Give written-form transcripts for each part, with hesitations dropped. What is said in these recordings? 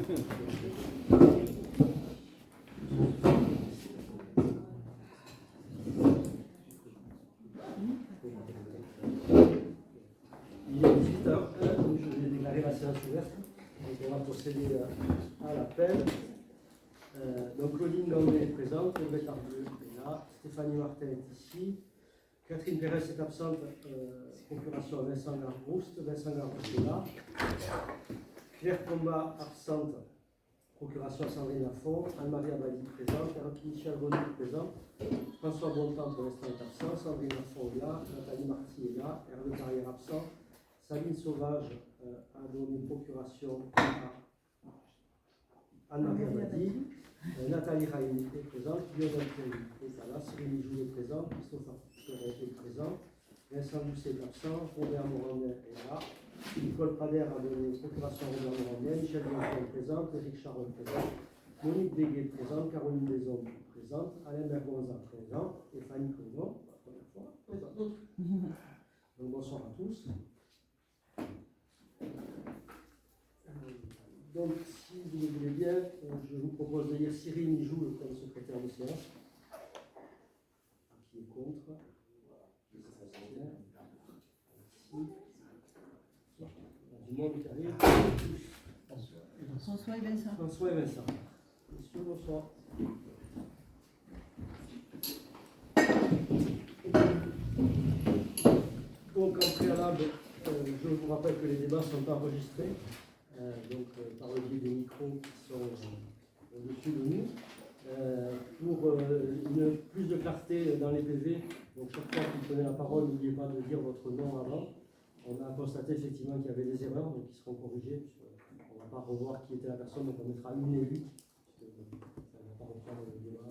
Il est 18h01, donc je vais déclarer la séance ouverte. Donc on va procéder à l'appel. Donc Claudine Gambé est présente, Audrey Tardieu est là, Stéphanie Martin est ici, Catherine Pérez est absente, procuration à Vincent Garbrouste, Vincent Garbrouste est là, Claire Combat absente, procuration à Sandrine Lafont, Anne-Marie Abadi présente, Michel Renaud présent, François Bontemps pour l'instant est absent, Sandrine Lafont est là, Nathalie Marty est là, Hervé Carrière absent, Sabine Sauvage a donné procuration à Anne-Marie Abadi, Nathalie Raïni est présente, Lionel Thierry est là, Cyril Joux est présent, Christophe Perret est présent, Vincent Doucet est absent, Robert Morandin est là, Nicole Prader a donné procuration à Robert Morandin, Michel Bianchi est présent, Éric Charron est présent, Monique Béguet est présente, Caroline Deson est présente, Alain Bergonza présent, et Fanny Codon, pour la première fois, présente. Donc bonsoir à tous. Donc, si vous le voulez bien, je vous propose de lire Cyril Joux comme secrétaire de séance. Qui est contre? Voilà. Merci. Du monde qui arrive. François et Vincent. François et Vincent. Monsieur, bonsoir. Donc, en préalable, je vous rappelle que les débats sont enregistrés. Par le biais des micros qui sont au-dessus de nous. Pour plus de clarté dans les PV, donc chaque fois que vous prenez la parole, n'oubliez pas de dire votre nom avant. On a constaté effectivement qu'il y avait des erreurs, donc qui seront corrigées. On ne va pas revoir qui était la personne, donc on mettra une élue. Ça ne va pas reprendre le débat.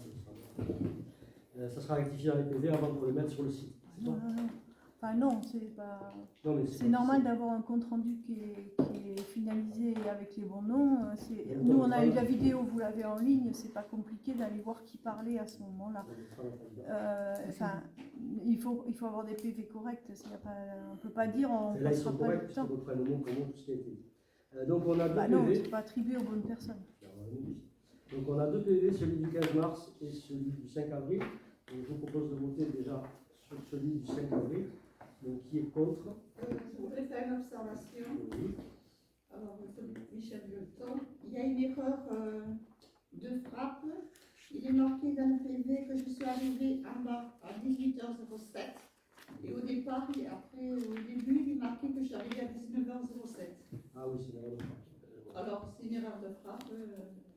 Ça sera rectifié dans les PV avant de le mettre sur le site. Enfin non, c'est pas. C'est normal d'avoir un compte rendu qui est finalisé avec les bons noms. Nous on a eu la vidéo, vous l'avez en ligne, c'est pas compliqué d'aller voir qui parlait à ce moment-là. Il faut avoir des PV corrects. On ne peut pas dire on ne passera pas le temps. Donc on a deux PV. Non, c'est pas attribué aux bonnes personnes. Donc on a deux PV, celui du 15 mars et celui du 5 avril. Donc, je vous propose de voter déjà sur celui du 5 avril. Donc, qui est contre? Je voudrais faire une observation. Oui. Alors, Michel Leton, il y a une erreur de frappe. Il est marqué dans le PV que je suis arrivée en bas à 18h07. Et au départ, au début, il est marqué que je suis arrivée à 19h07. Ah oui, c'est une erreur de frappe. Alors, c'est une erreur de frappe,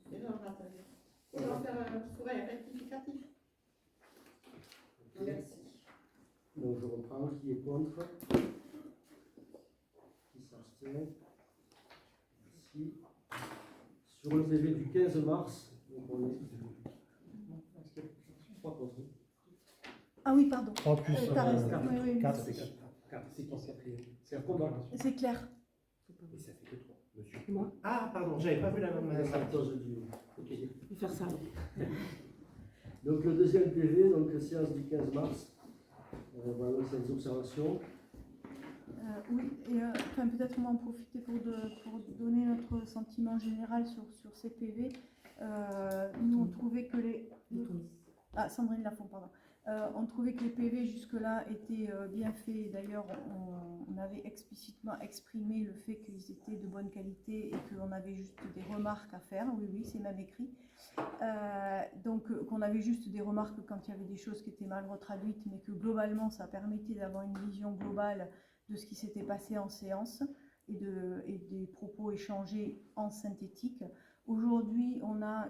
erreur matérielle. On va faire un rectificatif. Merci. Donc je reprends, qui est contre? Qui s'abstient? Merci. Sur le PV du 15 mars, donc on est 3 contre. Ah oui, pardon. 3 plus 4, c'est un combat. c'est clair. Et ça fait que 3. Monsieur. Moi. Ah, pardon, j'avais pas vu la même C'est à cause du. Ok. Je vais faire ça. Donc le deuxième PV, donc séance du 15 mars. Voilà, c'est des observations. Oui, et peut-être on va en profiter pour donner notre sentiment général sur ces PV. Nous, on trouvait que les... Sandrine Lafont, pardon. On trouvait que les PV jusque-là étaient bien faits. D'ailleurs, on avait explicitement exprimé le fait qu'ils étaient de bonne qualité et qu'on avait juste des remarques à faire. Oui, c'est même écrit. Donc, qu'on avait juste des remarques quand il y avait des choses qui étaient mal retraduites, mais que globalement, ça permettait d'avoir une vision globale de ce qui s'était passé en séance et des propos échangés en synthétique. Aujourd'hui, on a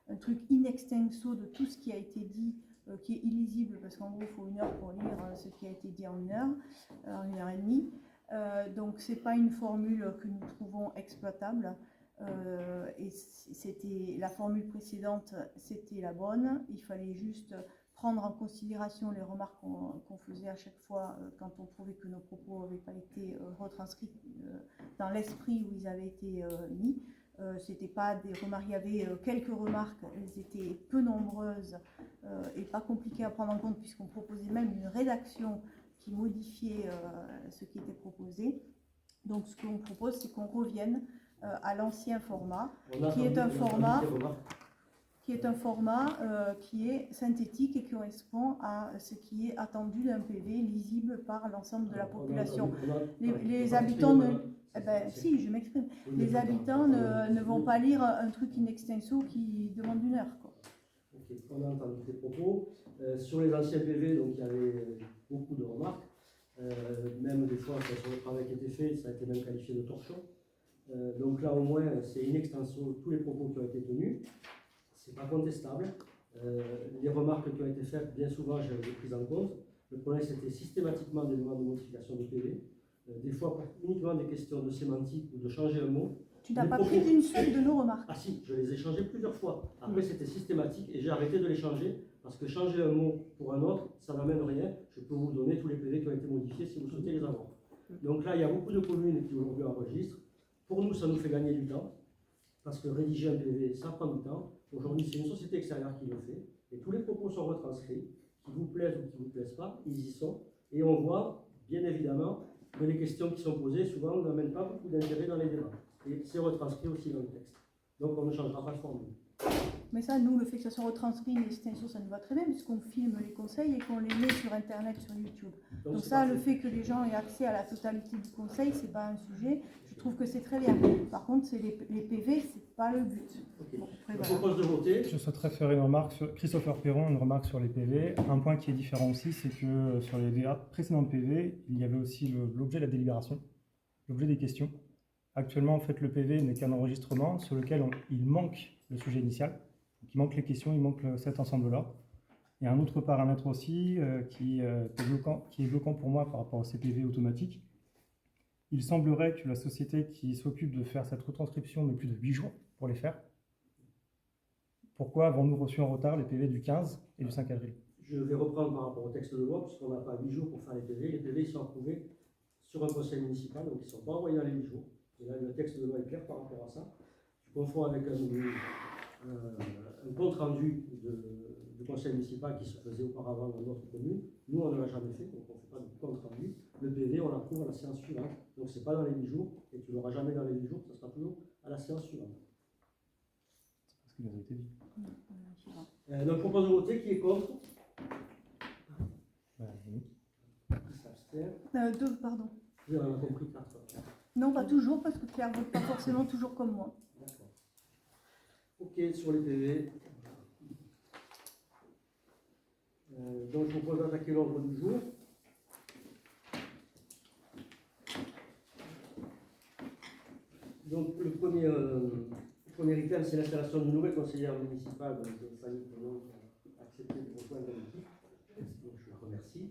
un truc in extenso de tout ce qui a été dit, qui est illisible, parce qu'en gros, il faut 1 heure pour lire ce qui a été dit en 1 heure, en 1 heure et demie. Donc, ce n'est pas une formule que nous trouvons exploitable. Et la formule précédente, c'était la bonne. Il fallait juste prendre en considération les remarques qu'on faisait à chaque fois quand on trouvait que nos propos n'avaient pas été retranscrits dans l'esprit où ils avaient été mis. C'était pas des remarques, il y avait quelques remarques, elles étaient peu nombreuses et pas compliquées à prendre en compte puisqu'on proposait même une rédaction qui modifiait ce qui était proposé. Donc ce qu'on propose, c'est qu'on revienne à l'ancien format, On a qui est entendu- un on a format- entendu des remarques. qui est un format qui est synthétique et qui correspond à ce qui est attendu d'un PV lisible par l'ensemble de la population. Les habitants ne... Eh ben, si, je m'exprime. Les habitants ne vont pas lire un truc in extenso qui demande 1 heure, quoi. Ok, on a entendu tes propos. Sur les anciens PV, donc il y avait beaucoup de remarques. Même des fois, sur le travail qui a été fait, ça a été même qualifié de torchon. Donc là, au moins, c'est in extenso tous les propos qui ont été tenus. C'est pas contestable. Les remarques qui ont été faites, bien souvent, j'avais prises en compte. Le problème, c'était systématiquement des demandes de modification de PV. Des fois, uniquement des questions de sémantique ou de changer un mot. Tu n'as Les pas propos- pris une seule de nos remarques. Ah si, je les ai changés plusieurs fois. Après, c'était systématique et j'ai arrêté de les changer parce que changer un mot pour un autre, ça n'amène rien. Je peux vous donner tous les PV qui ont été modifiés si vous souhaitez les avoir. Donc là, il y a beaucoup de communes qui aujourd'hui enregistrent. Pour nous, ça nous fait gagner du temps parce que rédiger un PV, ça prend du temps. Aujourd'hui, c'est une société extérieure qui le fait et tous les propos sont retranscrits, qui vous plaisent ou qui ne vous plaisent pas, ils y sont. Et on voit, bien évidemment, que les questions qui sont posées, souvent, n'amènent pas beaucoup d'intérêt dans les débats. Et c'est retranscrit aussi dans le texte. Donc on ne changera pas de formule. Mais ça, nous, le fait que ça soit retranscrit in extenso, ça nous va très bien, puisqu'on filme les conseils et qu'on les met sur Internet, sur YouTube. Donc c'est ça, parfait. le fait que les gens aient accès à la totalité du conseil, c'est pas un sujet. Je trouve que c'est très bien. Par contre, c'est les PV, c'est pas le but. Ok. Bon, après, Je voilà. propose de voter. Je souhaiterais faire une remarque sur Christopher Perron, une remarque sur les PV. Un point qui est différent aussi, c'est que sur les précédentes PV, il y avait aussi l'objet de la délibération, l'objet des questions. Actuellement, en fait, le PV n'est qu'un enregistrement sur lequel il manque le sujet initial. Donc, il manque les questions, il manque cet ensemble-là. Il y a un autre paramètre aussi qui est bloquant pour moi par rapport au CPV automatique. Il semblerait que la société qui s'occupe de faire cette retranscription met plus de 8 jours pour les faire. Pourquoi avons-nous reçu en retard les PV du 15 et du 5 avril? Je vais reprendre par rapport au texte de loi, puisqu'on n'a pas 8 jours pour faire les PV. Les PV ils sont approuvés sur un conseil municipal, donc ils ne sont pas envoyés dans les 8 jours. Et là, le texte de loi est clair par rapport à ça. Je confonds avec un compte rendu du conseil municipal qui se faisait auparavant dans notre commune. Nous, on ne l'a jamais fait, donc on ne fait pas de compte rendu. Le PV, on l'approuve à la séance suivante. Donc, ce n'est pas dans les 8 jours, et tu ne l'auras jamais dans les 8 jours, ça sera toujours à la séance suivante. C'est parce qu'il avait été dit. Donc, je propose de voter. Qui est contre? Oui. Qui s'abstient? Pardon. Oui, on a compris 4. Non, pas toujours, parce que Claire ne vote pas forcément toujours comme moi. D'accord. Ok, sur les PV. Donc, je vous propose d'attaquer l'ordre du jour. Donc, le premier item, c'est l'installation d'une nouvelle conseillère municipale, donc Fanny Penon, qui a accepté de rejoindre l'équipe. Donc, je la remercie.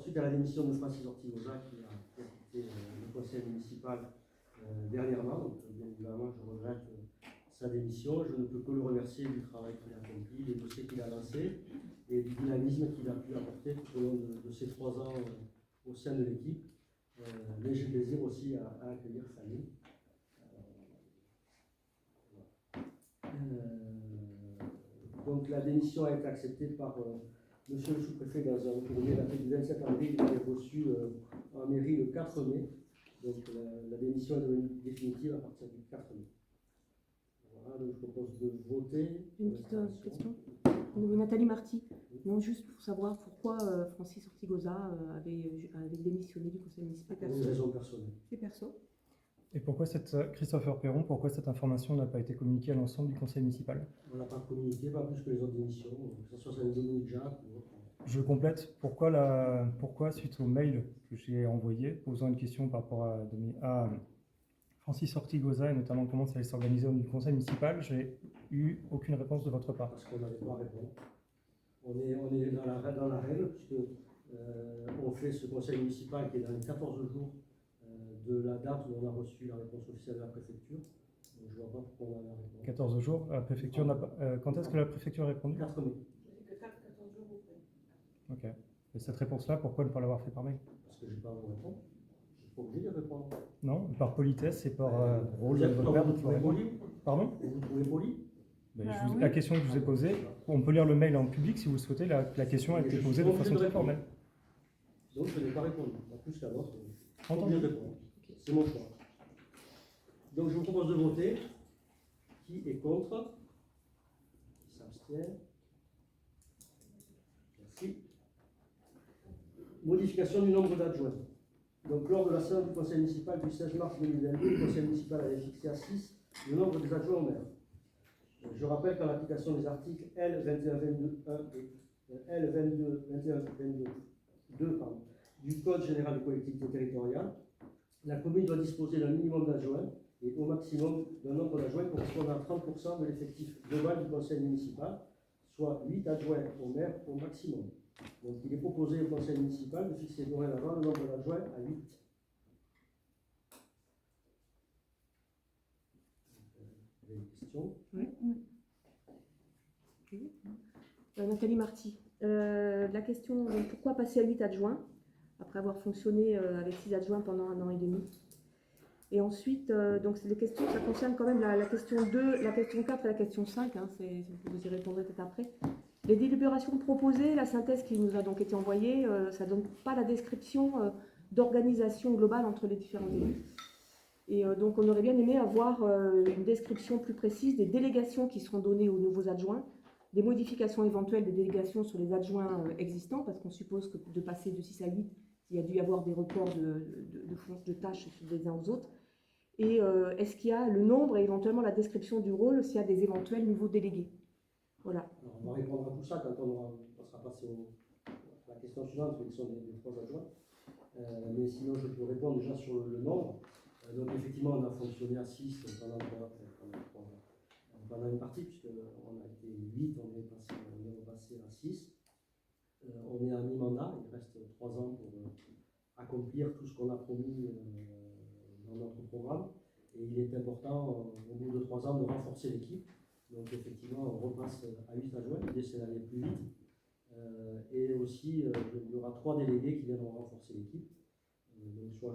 Suite à la démission de Francis Ortigosa, qui a quitté le conseil municipal dernièrement, donc bien évidemment, je regrette sa démission. Je ne peux que le remercier du travail qu'il a accompli, des dossiers qu'il a lancés et du dynamisme qu'il a pu apporter tout au long de ces 3 ans au sein de l'équipe. Mais j'ai plaisir aussi à accueillir Fanny. Donc la démission a été acceptée par monsieur le sous-préfet dans un courrier daté du 27 avril. Il avait reçu en mairie le 4 mai. Donc la démission est devenue définitive à partir du 4 mai. Voilà, donc je propose de voter. Une petite question. Nathalie Marty, non, juste pour savoir pourquoi Francis Ortigosa avait démissionné du conseil municipal. Pour une raison personnelle. C'est perso. Et pourquoi Christopher Perron, pourquoi cette information n'a pas été communiquée à l'ensemble du conseil municipal? On n'a pas communiqué, pas plus que les autres démissions, que ce soit celle de Dominique Jacques ou autre. Je complète. Pourquoi, suite au mail que j'ai envoyé, posant une question par rapport à Francis Ortigosa et notamment comment ça allait s'organiser au niveau du conseil municipal, j'ai eu aucune réponse de votre part. Parce qu'on n'avait pas à répondre. On est dans la règle, puisque on fait ce conseil municipal qui est dans les 14 jours de la date où on a reçu la réponse officielle de la préfecture. Donc, je ne vois pas pourquoi on en a répondu. 14 jours, la préfecture n'a pas. Quand est-ce que la préfecture a répondu? 4 mai. Ok. Et cette réponse-là, pourquoi ne pas l'avoir fait par mail? Parce que je n'ai pas à vous répondre. Je suis pas obligé de répondre. Non, par politesse et par rôle Vous de êtes votre père. vous trouvez poli? Pardon? Vous trouvez poli? Ben, Bah oui. La question que je vous ai posée, on peut lire le mail en public si vous le souhaitez. La question a été posée de façon très formelle. Donc je n'ai pas répondu. Pas plus qu'à l'autre. Je suis pas Entendu. obligé de répondre. C'est mon choix. Donc je vous propose de voter. Qui est contre? Qui s'abstient? Merci. Modification du nombre d'adjoints. Donc lors de la séance du conseil municipal du 16 mars 2022, le conseil municipal avait fixé à 6 le nombre des adjoints au maire. Je rappelle qu'en application des articles L2122.1 et L22.21.22 du Code général des collectivités territoriales, la commune doit disposer d'un minimum d'adjoints et au maximum d'un nombre d'adjoints correspondant à 30% de l'effectif global du conseil municipal, soit 8 adjoints au maire au maximum. Donc il est proposé au conseil municipal de fixer dorénavant le nombre d'adjoints à 8. Vous avez des questions? Oui. Ok. Nathalie Marty, la question, donc, pourquoi passer à 8 adjoints après avoir fonctionné avec 6 adjoints pendant 1 an et demi? Et ensuite, donc les questions, ça concerne quand même la question 2, la question 4 et la question 5, hein, vous y répondrez peut-être après. Les délibérations proposées, la synthèse qui nous a donc été envoyée, ça ne donne pas la description d'organisation globale entre les différents élus. Et donc on aurait bien aimé avoir une description plus précise des délégations qui seront données aux nouveaux adjoints, des modifications éventuelles des délégations sur les adjoints existants, parce qu'on suppose que de passer de 6 à 8, il y a dû y avoir des reports de tâches des uns aux autres. Et est-ce qu'il y a le nombre et éventuellement la description du rôle s'il y a des éventuels nouveaux délégués? Voilà. Alors, on va répondre à tout ça quand on sera passé à la question suivante, l'élection des 3 adjoints. Mais sinon, je peux répondre déjà sur le nombre. Donc, effectivement, on a fonctionné à 6 pendant une partie, puisqu'on a été 8, on est repassé à 6. On est à mi-mandat, il reste 3 ans pour accomplir tout ce qu'on a promis dans notre programme. Et il est important, au bout de 3 ans, de renforcer l'équipe. Donc effectivement, on repasse à 8 adjoints, l'idée c'est d'aller plus vite. Et aussi, il y aura 3 délégués qui viendront renforcer l'équipe. Donc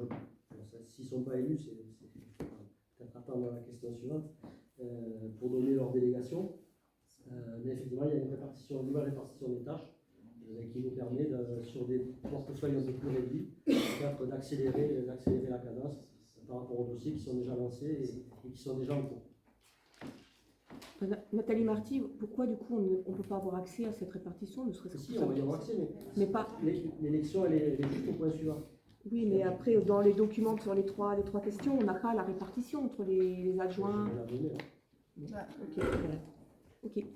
s'ils ne sont pas élus, c'est peut-être attendre la question suivante, pour donner leur délégation. Mais effectivement, il y a une nouvelle répartition des tâches qui nous permet, sur des portefeuilles un peu plus réduits, peut-être d'accélérer la cadence par rapport aux dossiers qui sont déjà lancés et qui sont déjà en cours. Nathalie Marty, pourquoi du coup on ne peut pas avoir accès à cette répartition, ne serait-ce que Si, on va y avoir accès, mais pas. L'élection, elle est juste au point suivant. Oui, mais après, dans les documents sur les trois questions, on n'a pas la répartition entre les adjoints. Je vais la donner, hein. Ok, voilà. Ok.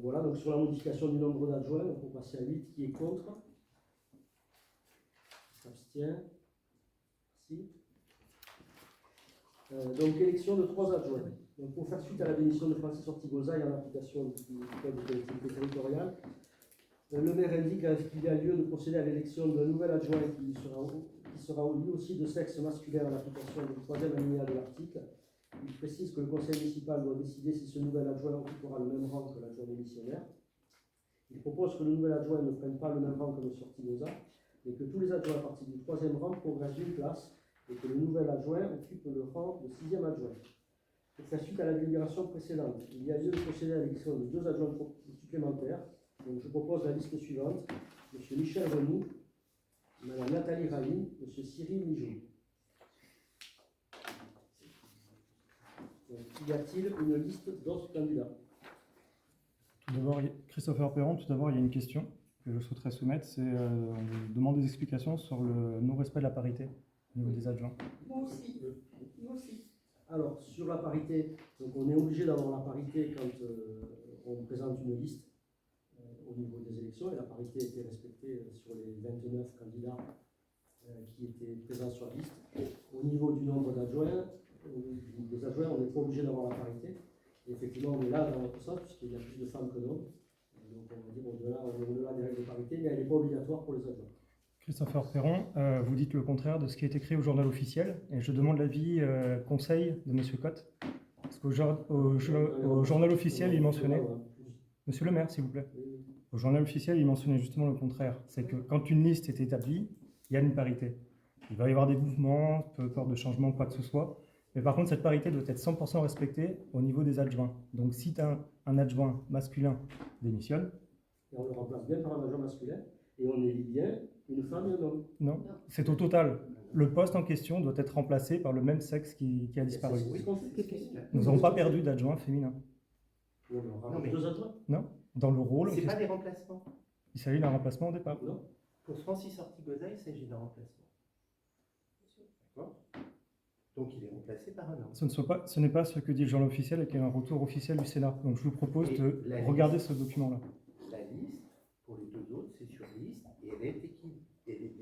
Voilà, donc sur la modification du nombre d'adjoints, on peut passer à 8. Qui est contre? Qui s'abstient? Merci. Donc élection de 3 adjoints. Donc, pour faire suite à la démission de Francis Ortigoza et en application du Code des collectivités territoriales, le maire indique qu'il y a lieu de procéder à l'élection d'un nouvel adjoint qui sera lui aussi de sexe masculin en application du 3e alinéa de l'article. Il précise que le conseil municipal doit décider si ce nouvel adjoint occupera le même rang que l'adjoint démissionnaire. Il propose que le nouvel adjoint ne prenne pas le même rang que M. Ortigoza, mais que tous les adjoints à partir du 3e rang progressent d'une place et que le nouvel adjoint occupe le rang de 6e adjoint. Pour faire suite à la délibération précédente, il y a lieu de procéder à l'élection de 2 adjoints supplémentaires. Donc je propose la liste suivante: M. Michel Renou, Mme Nathalie Rahi, M. Cyril Mijoux. Y a-t-il une liste d'autres candidats? Tout d'abord, Christopher Perron, tout d'abord, il y a une question que je souhaiterais soumettre, c'est on demande des explications sur le non-respect de la parité au niveau des adjoints. Moi aussi. Moi aussi. Alors, sur la parité, donc on est obligé d'avoir la parité quand on présente une liste au niveau des élections, et la parité a été respectée sur les 29 candidats qui étaient présents sur la liste. Au niveau du nombre d'adjoints, des adjoints, on n'est pas obligé d'avoir la parité. Et effectivement, on est là dans notre sens, puisqu'il y a plus de femmes que d'hommes. Donc on va dire on est au-delà des règles de parité, mais elle n'est pas obligatoire pour les adjoints. Christopher Perron, vous dites le contraire de ce qui est écrit au journal officiel, et je demande l'avis conseil de M. Cotte. Parce qu'au journal officiel, il mentionnait... Monsieur le maire, s'il vous plaît. Au journal officiel, il mentionnait justement le contraire. C'est que quand une liste est établie, il y a une parité. Il va y avoir des mouvements, peu importe de changement, quoi que ce soit. Mais par contre, cette parité doit être 100% respectée au niveau des adjoints. Donc si un adjoint masculin démissionne... Et on le remplace bien par un adjoint masculin, et on élit bien une femme et un homme. Non, c'est au total. le poste en question doit être remplacé par le même sexe qui a disparu. C'est ce qu'on fait. Nous n'avons pas perdu d'adjoint féminin. Non, mais on Non, rajoute mais- 2 adjoints. Non, dans le rôle, C'est pas des remplacements. il s'agit d'un remplacement au départ. Non. Pour Francis Ortigoza, il s'agit d'un remplacement. D'accord. Donc il est remplacé par un homme. Ce n'est pas ce que dit le journal officiel et qui est un retour officiel du Sénat. Donc je vous propose Et de la regarder liste. ce document-là. La liste, pour les deux autres, c'est sur liste et elle est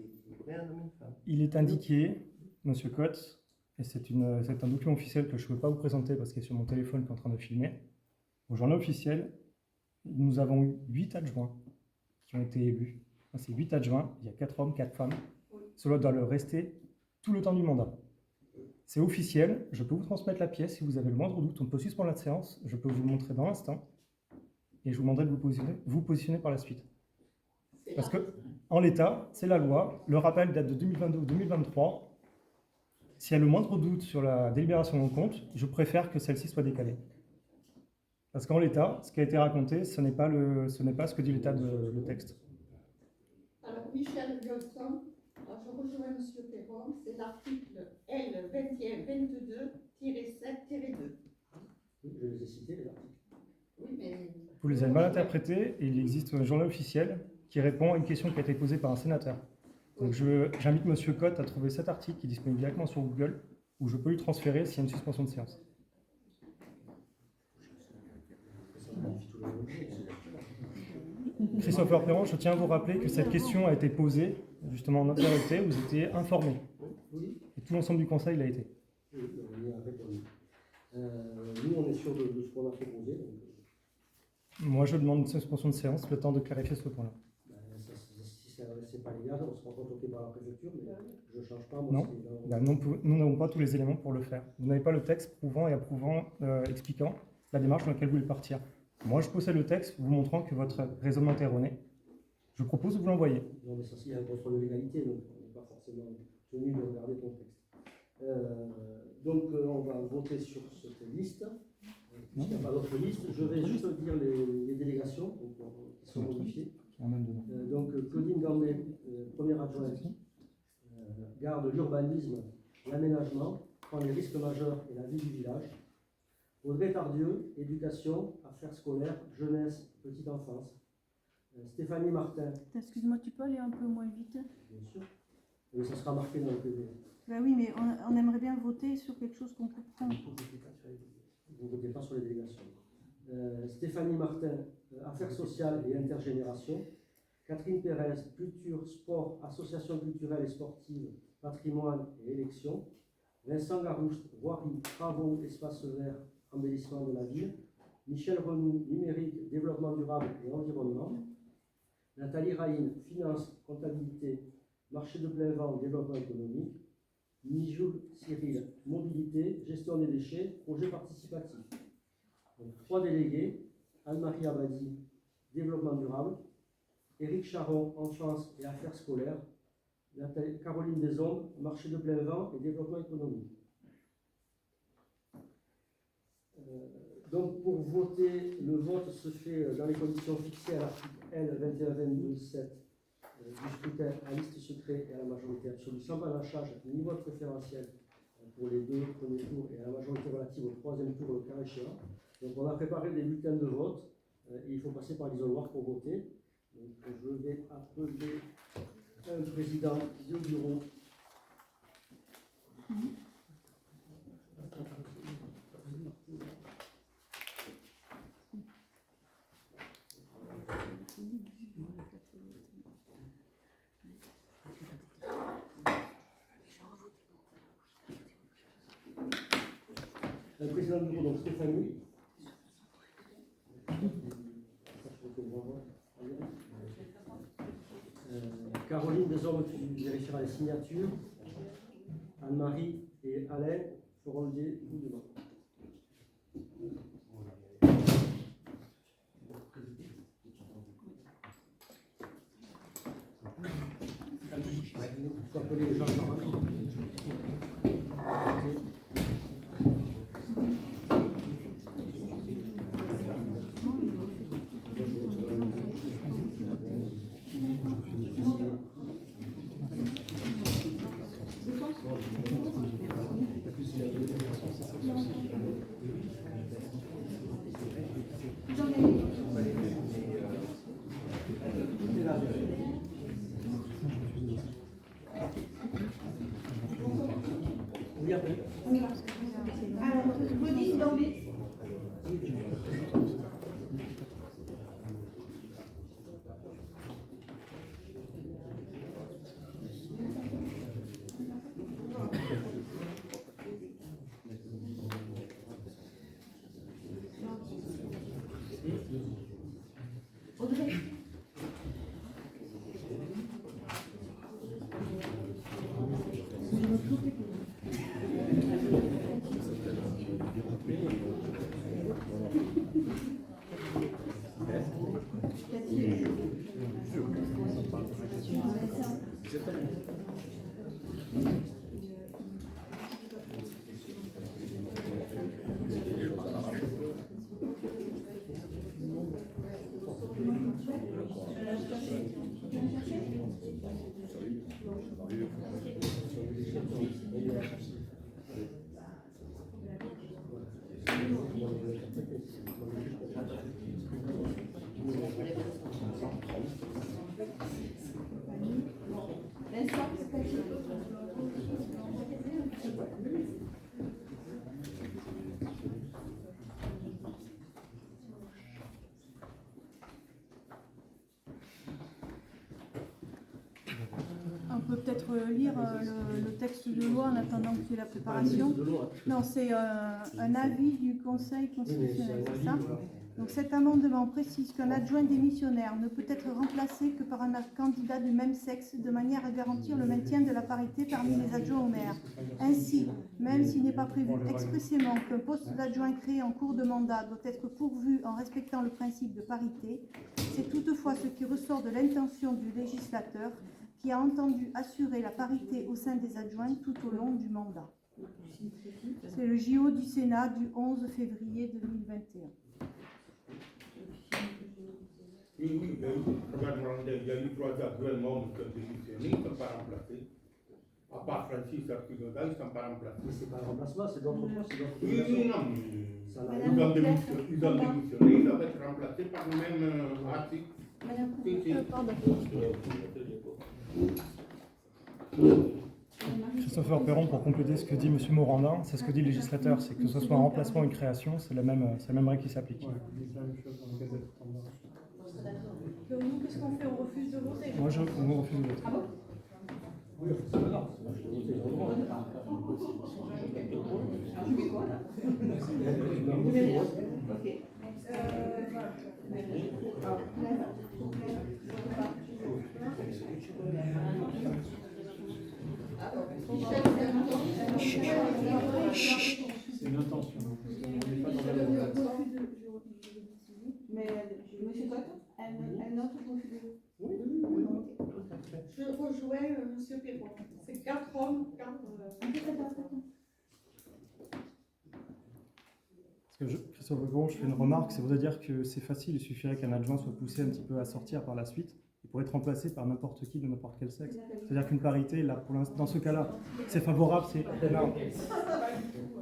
équilibrée un homme et une femme. Il est indiqué, Monsieur Cotte, et c'est un document officiel que je ne peux pas vous présenter parce qu'il est sur mon téléphone qui est en train de filmer. Au journal officiel, nous avons eu 8 adjoints qui ont été élus. Dans ces 8 adjoints, il y a 4 hommes, 4 femmes. Cela doit le rester tout le temps du mandat. C'est officiel, je peux vous transmettre la pièce si vous avez le moindre doute. On peut suspendre la séance, je peux vous le montrer dans l'instant. Et je vous demanderai de vous positionner par la suite. C'est Parce là. que, en l'état, c'est la loi. Le rappel date de 2022 ou 2023. S'il y a le moindre doute sur la délibération en compte, je préfère que celle-ci soit décalée. Parce qu'en l'état, ce qui a été raconté, ce n'est pas ce que dit l'état de le texte. Alors, Michel Violton, alors je rejoins M. Perron, c'est l'article L2122-7-2. Oui, je les ai cités, les articles. Oui, mais. Vous les avez mal interprétés et il existe un journal officiel qui répond à une question qui a été posée par un sénateur. Donc j'invite M. Cotte à trouver cet article qui est disponible directement sur Google où je peux lui transférer s'il y a une suspension de séance. Ça modifie tous les objets. Christopher Perron, je tiens à vous rappeler que cette question a été posée justement en entièreté, vous étiez informé. Oui, Et tout l'ensemble du conseil l'a été. oui, on y a répondu. Nous, on est sûr de ce qu'on a proposé. Donc, Moi, je demande une suspension de séance, le temps de clarifier ce point-là. si c'est pas légal, on se rend compte par la préfecture, mais je ne change pas. Moi, Non. c'est dans- Ben, nous n'avons pas tous les éléments pour le faire. Vous n'avez pas le texte prouvant et approuvant, expliquant la démarche dans laquelle vous voulez partir. Moi, je possède le texte vous montrant que votre raisonnement est erroné. Je propose de vous l'envoyer. Non, mais ça, il y a un contrôle de légalité, donc on n'est pas forcément tenu de regarder ton texte. On va voter sur cette liste. Il n'y a pas d'autre liste. Je vais juste dire les délégations donc, qui sont modifiées. Claudine Gambet, première adjointe, garde l'urbanisme, l'aménagement, prend les risques majeurs et la vie du village. Audrey Tardieu, éducation, affaires scolaires, jeunesse, petite enfance. Stéphanie Martin, Excuse-moi, tu peux aller un peu moins vite? bien sûr, mais ça sera marqué dans le PV. Ben oui, mais on aimerait bien voter sur quelque chose qu'on comprend. Vous ne votez pas sur les délégations. Stéphanie Martin, affaires sociales et intergénération. Catherine Pérez, culture, sport, association culturelle et sportive, patrimoine et élections. Vincent Garouste, voirie, travaux, espaces verts, embellissement de la ville. Michel Renou, numérique, développement durable et environnement. Nathalie Raïn, finance, comptabilité, marché de plein vent, développement économique. Mijoul Cyril, mobilité, gestion des déchets, projet participatif. Donc, 3 délégués, Anne-Marie Abadi, développement durable, Éric Charon, enfance et affaires scolaires, Caroline Desombres, marché de plein vent et développement économique. Donc pour voter, le vote se fait dans les conditions fixées à l'article L 2122-7 du scrutin à liste secrète et à la majorité absolue, sans panachage ni vote préférentiel pour les 2 premiers tours et à la majorité relative au 3e tour, le cas échéant. Donc on a préparé des bulletins de vote et il faut passer par l'isoloir pour voter. Donc je vais appeler un président du bureau. Un président du bureau, donc Stéphanie. Caroline Desormes, tu vérifieras les signatures. Anne-Marie et Alain feront le déroulement. Il faut appeler les gens par un. Je lire. Alors, Claudine Gambé. On peut peut-être lire le texte de loi en attendant qu'il y ait la préparation. Non, c'est un avis du Conseil constitutionnel, c'est ça? Donc cet amendement précise qu'un adjoint démissionnaire ne peut être remplacé que par un candidat du même sexe de manière à garantir le maintien de la parité parmi les adjoints au maire. Ainsi, même s'il n'est pas prévu expressément qu'un poste d'adjoint créé en cours de mandat doit être pourvu en respectant le principe de parité, c'est toutefois ce qui ressort de l'intention du législateur qui a entendu assurer la parité au sein des adjoints tout au long du mandat. C'est le JO du Sénat du 11 février 2021. Oui, il y a eu 3 adjoints membres qui ont démissionné, ils ne sont pas remplacés. À part Francis Arpigoda, ils ne sont pas remplacés. Mais c'est pas un remplacement, c'est d'autres postes, c'est d'autres Oui, positions. non, Ça n'a mais rien ils ont démissionné, ils doivent être remplacés par le même article. Christopher Perron, pour compléter ce que dit M. Morandin, c'est ce que dit le législateur, c'est que ce soit un remplacement ou une création, c'est la même règle qui s'applique. C'est la même chose dans le gazette standard. Nous, qu'est-ce qu'on fait? On refuse de voter? Moi, je refuse de voter. Ah bon? Oui, c'est pas grave. C'est une intention. On n'est pas dans la Mais monsieur Cotte, elle note le refus de... Oui, Je rejoins monsieur Perron. C'est 4 hommes, 4... Parce que Christopher Perron, je fais une remarque, ça voudrait dire que c'est facile, il suffirait qu'un adjoint soit poussé un petit peu à sortir par la suite, il pourrait être remplacé par n'importe qui de n'importe quel sexe. C'est-à-dire qu'une parité, là, dans ce cas-là, c'est favorable, c'est... Non.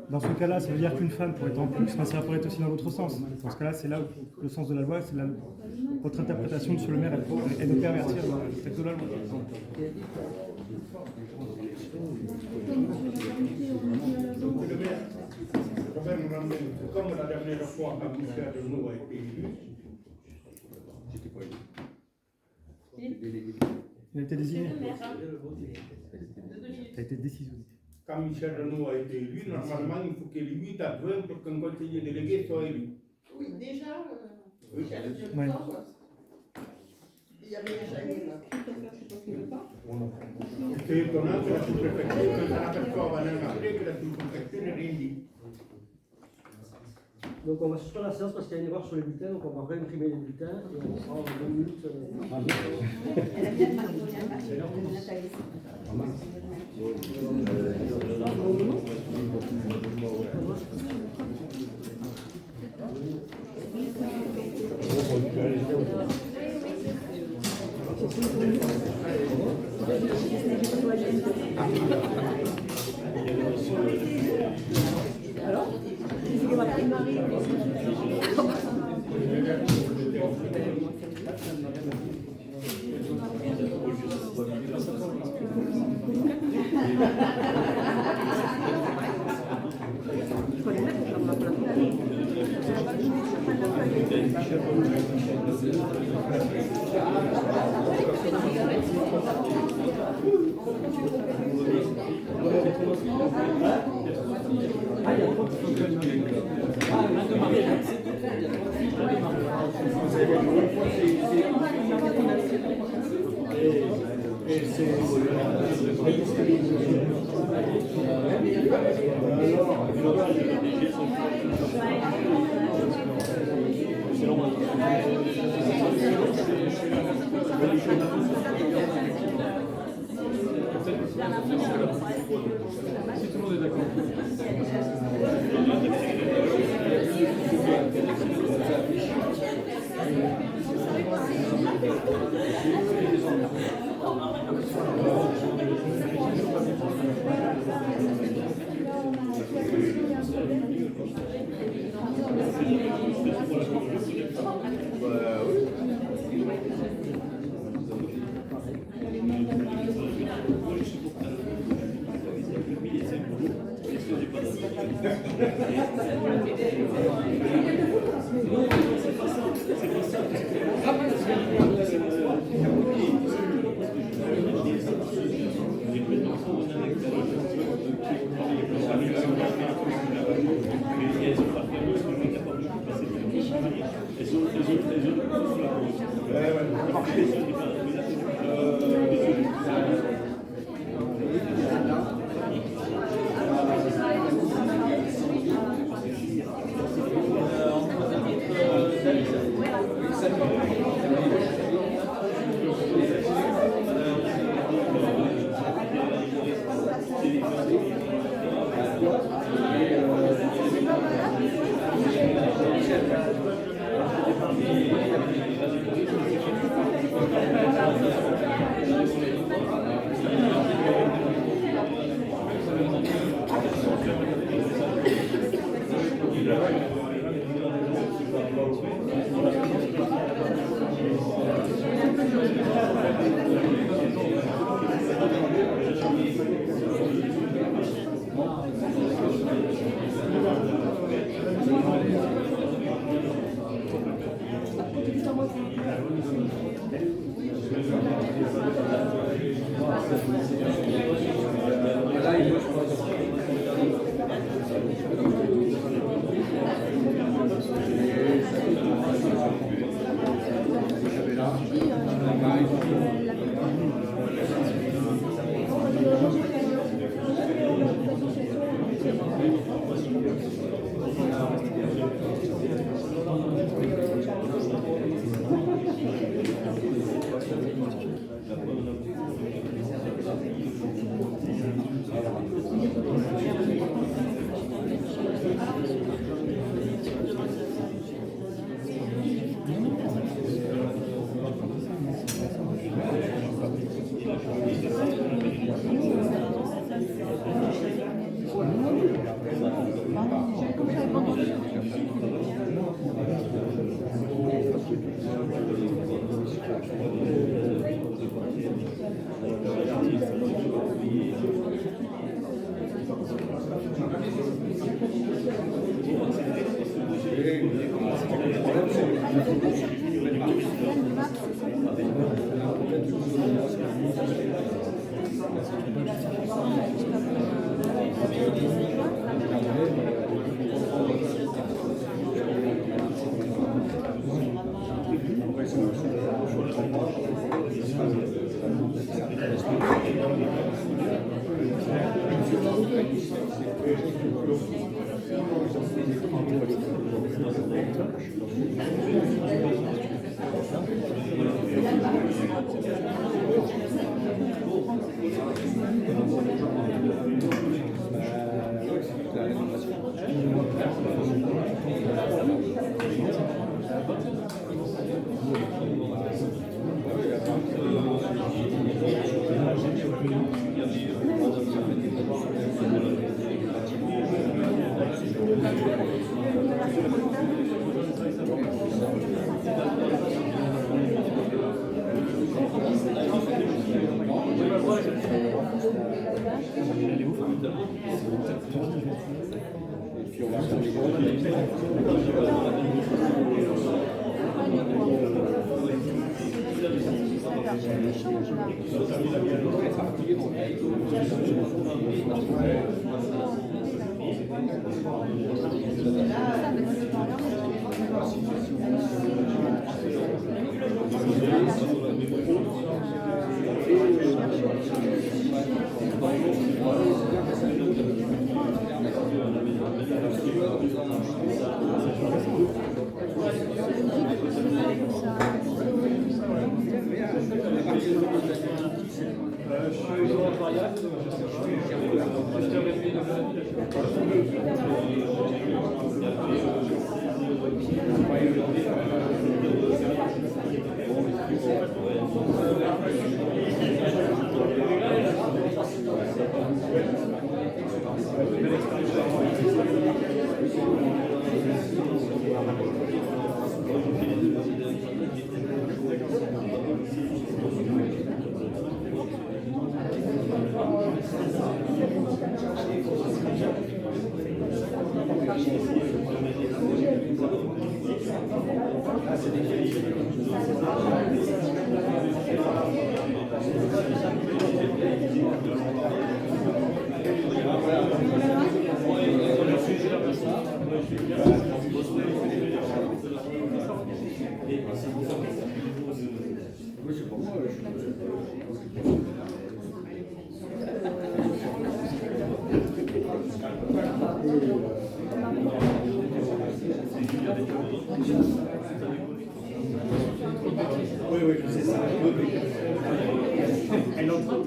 Dans ce cas-là, ça veut dire qu'une femme pourrait être en plus, enfin, ça pourrait être aussi dans l'autre sens. Dans ce cas-là, c'est là où le sens de la loi, c'est votre interprétation, monsieur le maire, est de pervertir le texte de la loi. Le maire, Robert nous ramène, comme la dernière fois, quand Michel Renaud a été élu, j'étais pas élu. Il a été désigné. Ça a été décisionné. Quand Michel Renaud a été élu, normalement, il faut qu'il y ait 8 adjoints pour qu'un conseiller délégué soit élu. Oui, déjà, Oui. Ouais. il y avait déjà eu C'est étonnant que la sous-préfecture, quand on aperçoit un an après, que la sous-préfecture n'est rien dit. Donc on va suspendre la séance parce qu'il y a une erreur sur les bulletins, donc on va réimprimer les bulletins et on prend 2 minutes. Elle a bien marqué, Nathalie. Alors, c'est ma petite Marie. Oui, oui, c'est ça. Oui, oui. Elle entre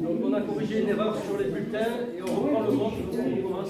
Donc on a corrigé une erreur sur les bulletins et on reprend le vote. On commence.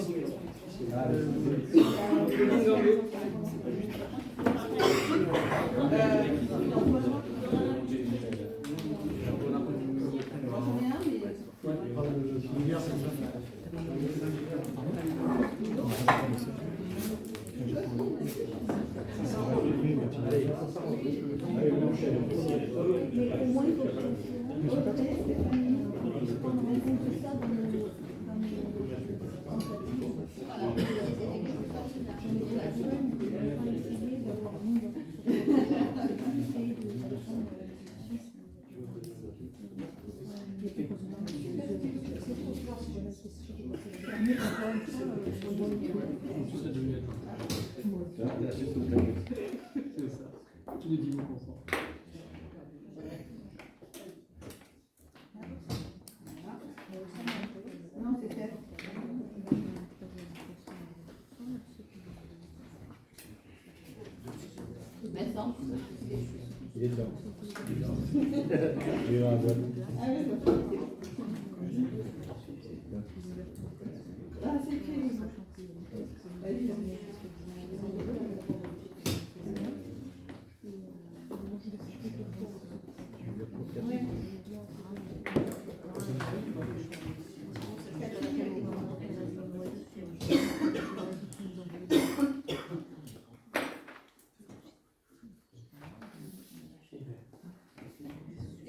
Il est dedans. Il est dans la boîte.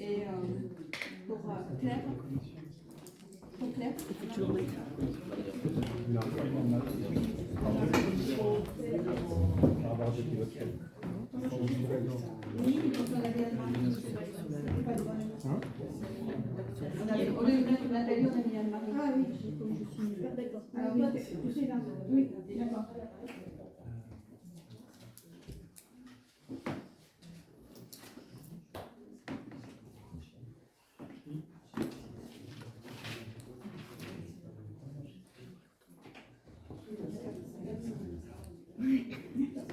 Et pour Claire. Pour Claire. Au lieu de mettre Nathalie, on a mis Anne-Marie. Ah oui, comme je suis nulle. D'accord. Alors toi, tu sais là. Oui, d'accord.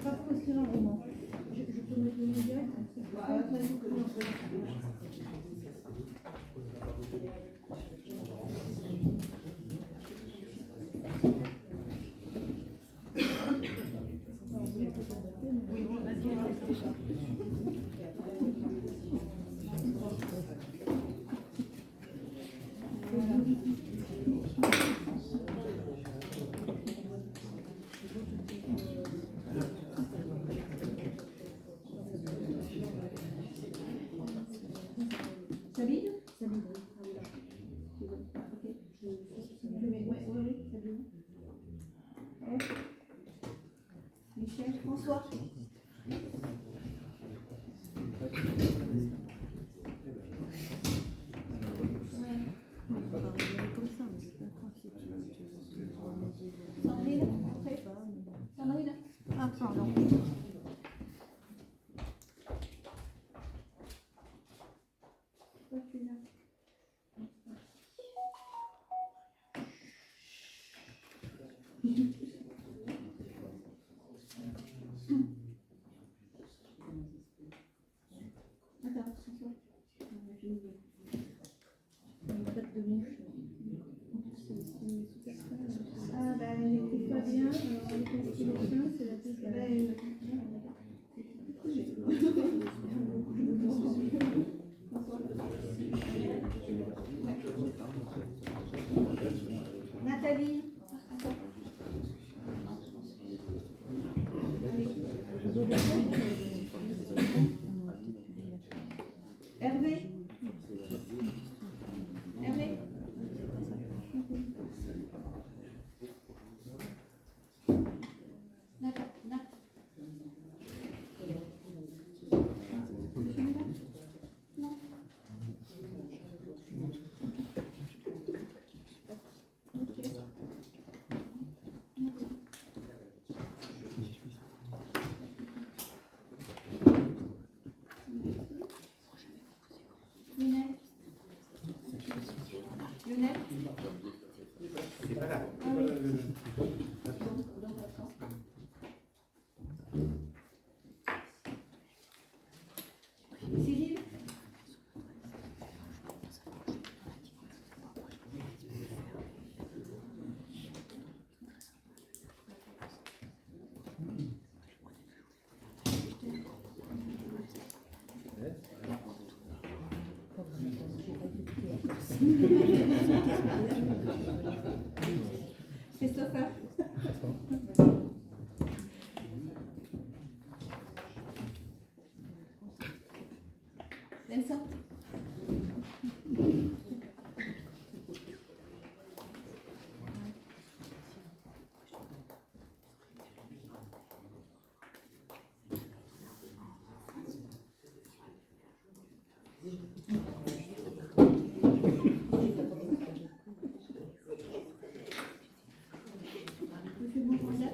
Pas pour écrire un roman. Je peux mettre le média. Sabine. Michel, François. Sandrine. Sandrine. Ah, pardon. Toi, tu es là. Attends, François. Ah, bah, elle n'écoute pas bien. Alors, les constellations, c'est la deuxième. Nathalie. Hervé. Hervé. Lionel. C'est pas là. Ah oui. Cyril. Christopher. Vincent. Monsieur Bourgoin.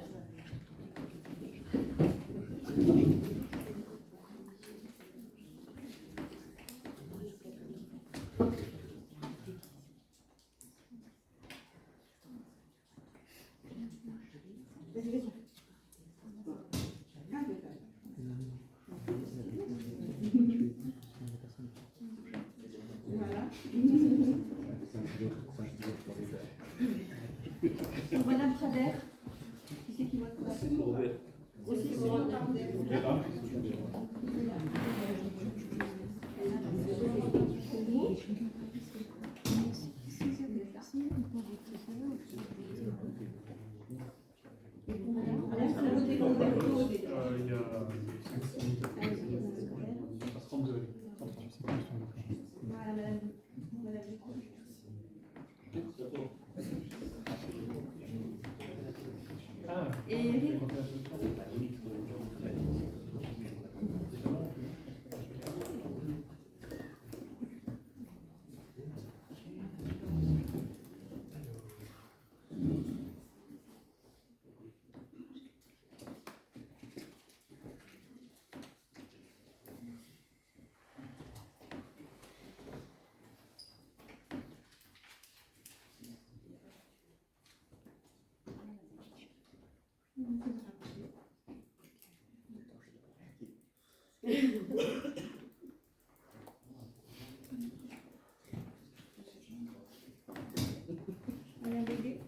Madame Béguet.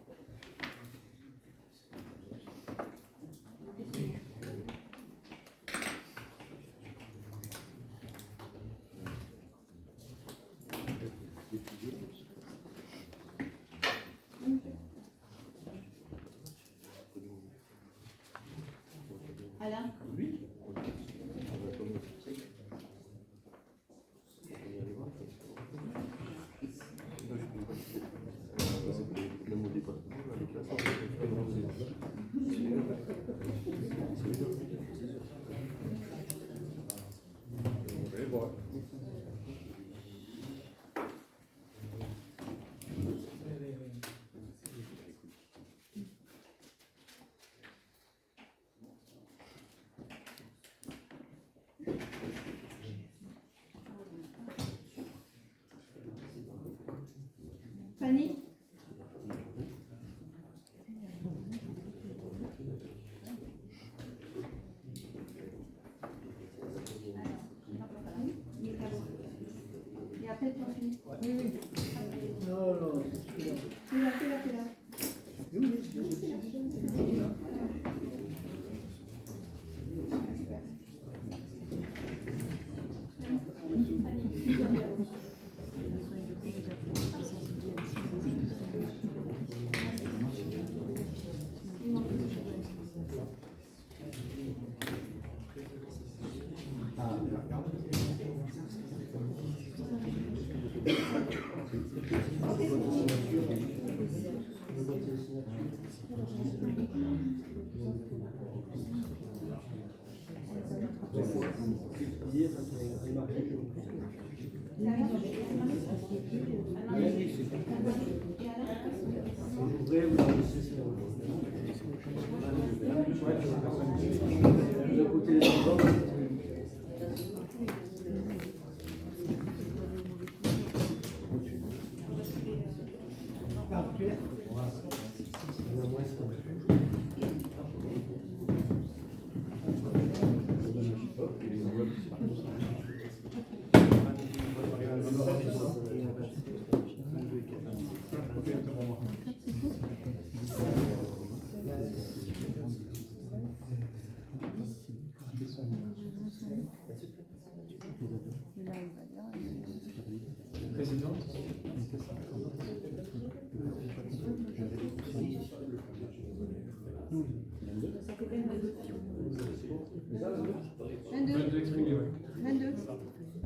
Alain. Fanny. Et après, tu finis. Oui. Non, Tu l'as fait là. Je voudrais vous laisser le côté des enfants.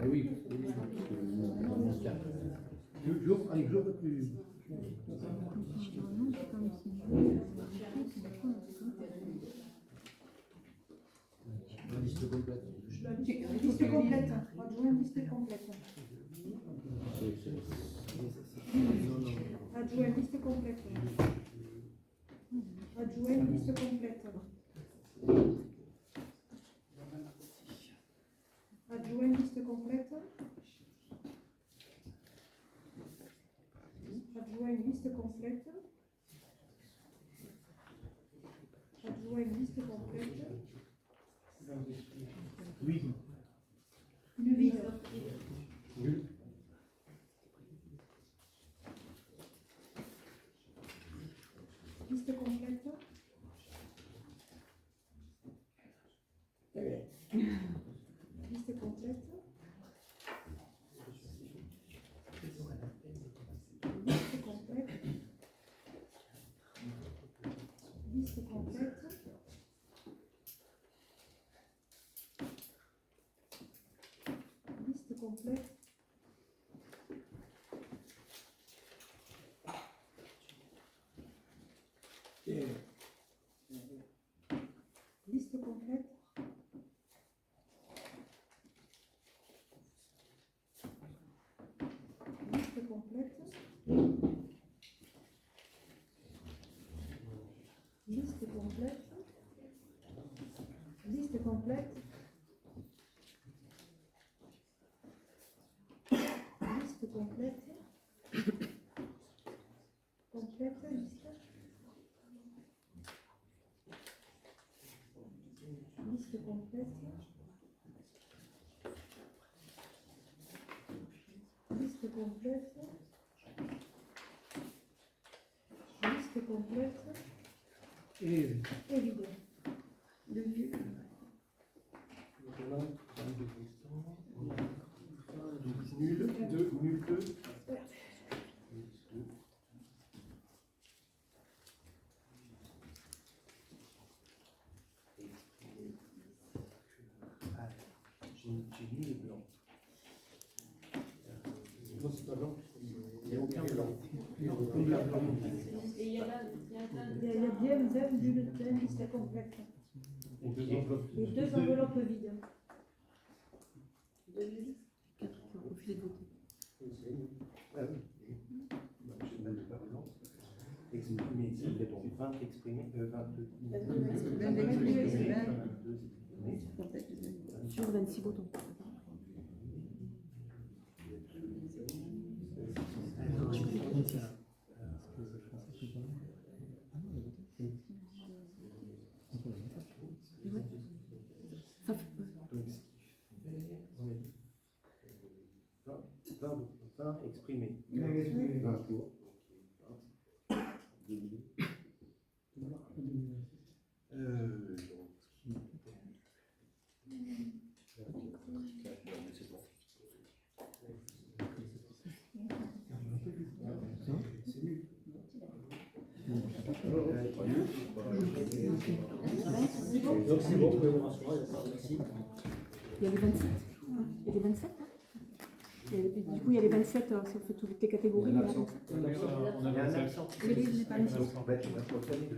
Ah oui. Allez, je veux plus. La liste complète. Liste complète. Adjoint liste complète. Adjoint liste complète. Adjoint liste complète. Adjoint liste complète. Adjoint liste complète. Adjoint liste complète. Oui. Une vide. Liste complète. Liste complète. Liste complète. Liste complète. Liste complète. Liste complète. Liste complète. Liste complète. Liste complète. Liste complète. Complète liste. Liste complète. Liste complète. Et Et vide. Le vide. maintenant, nul 2, nul 2. J'ai mis les blancs. Non, c'est pas blanc. Il n'y a aucun blanc. Il y a aucun blanc. Et il y a Il y a bien 2 bulletins liste complète. Et 2 enveloppes. Et 2 enveloppes vides. Refusé de voter. Ah oui. Je ne pas blanc. Exprimé ici, il y a donc 20 exprimés, 22. Sur 26 boutons. Donc, ce qui fait 20 exprimés. 20 pour. Donc c'est bon, vous pouvez vous rassurer, il y a pas de souci. Il y a les 27. Il y a les 27. Du coup, il y a les 27, si on fait toutes les catégories. Il y a un il y a absent. 27. Il y a un absent. Le livre n'est pas mis. En fait, on va proclamer de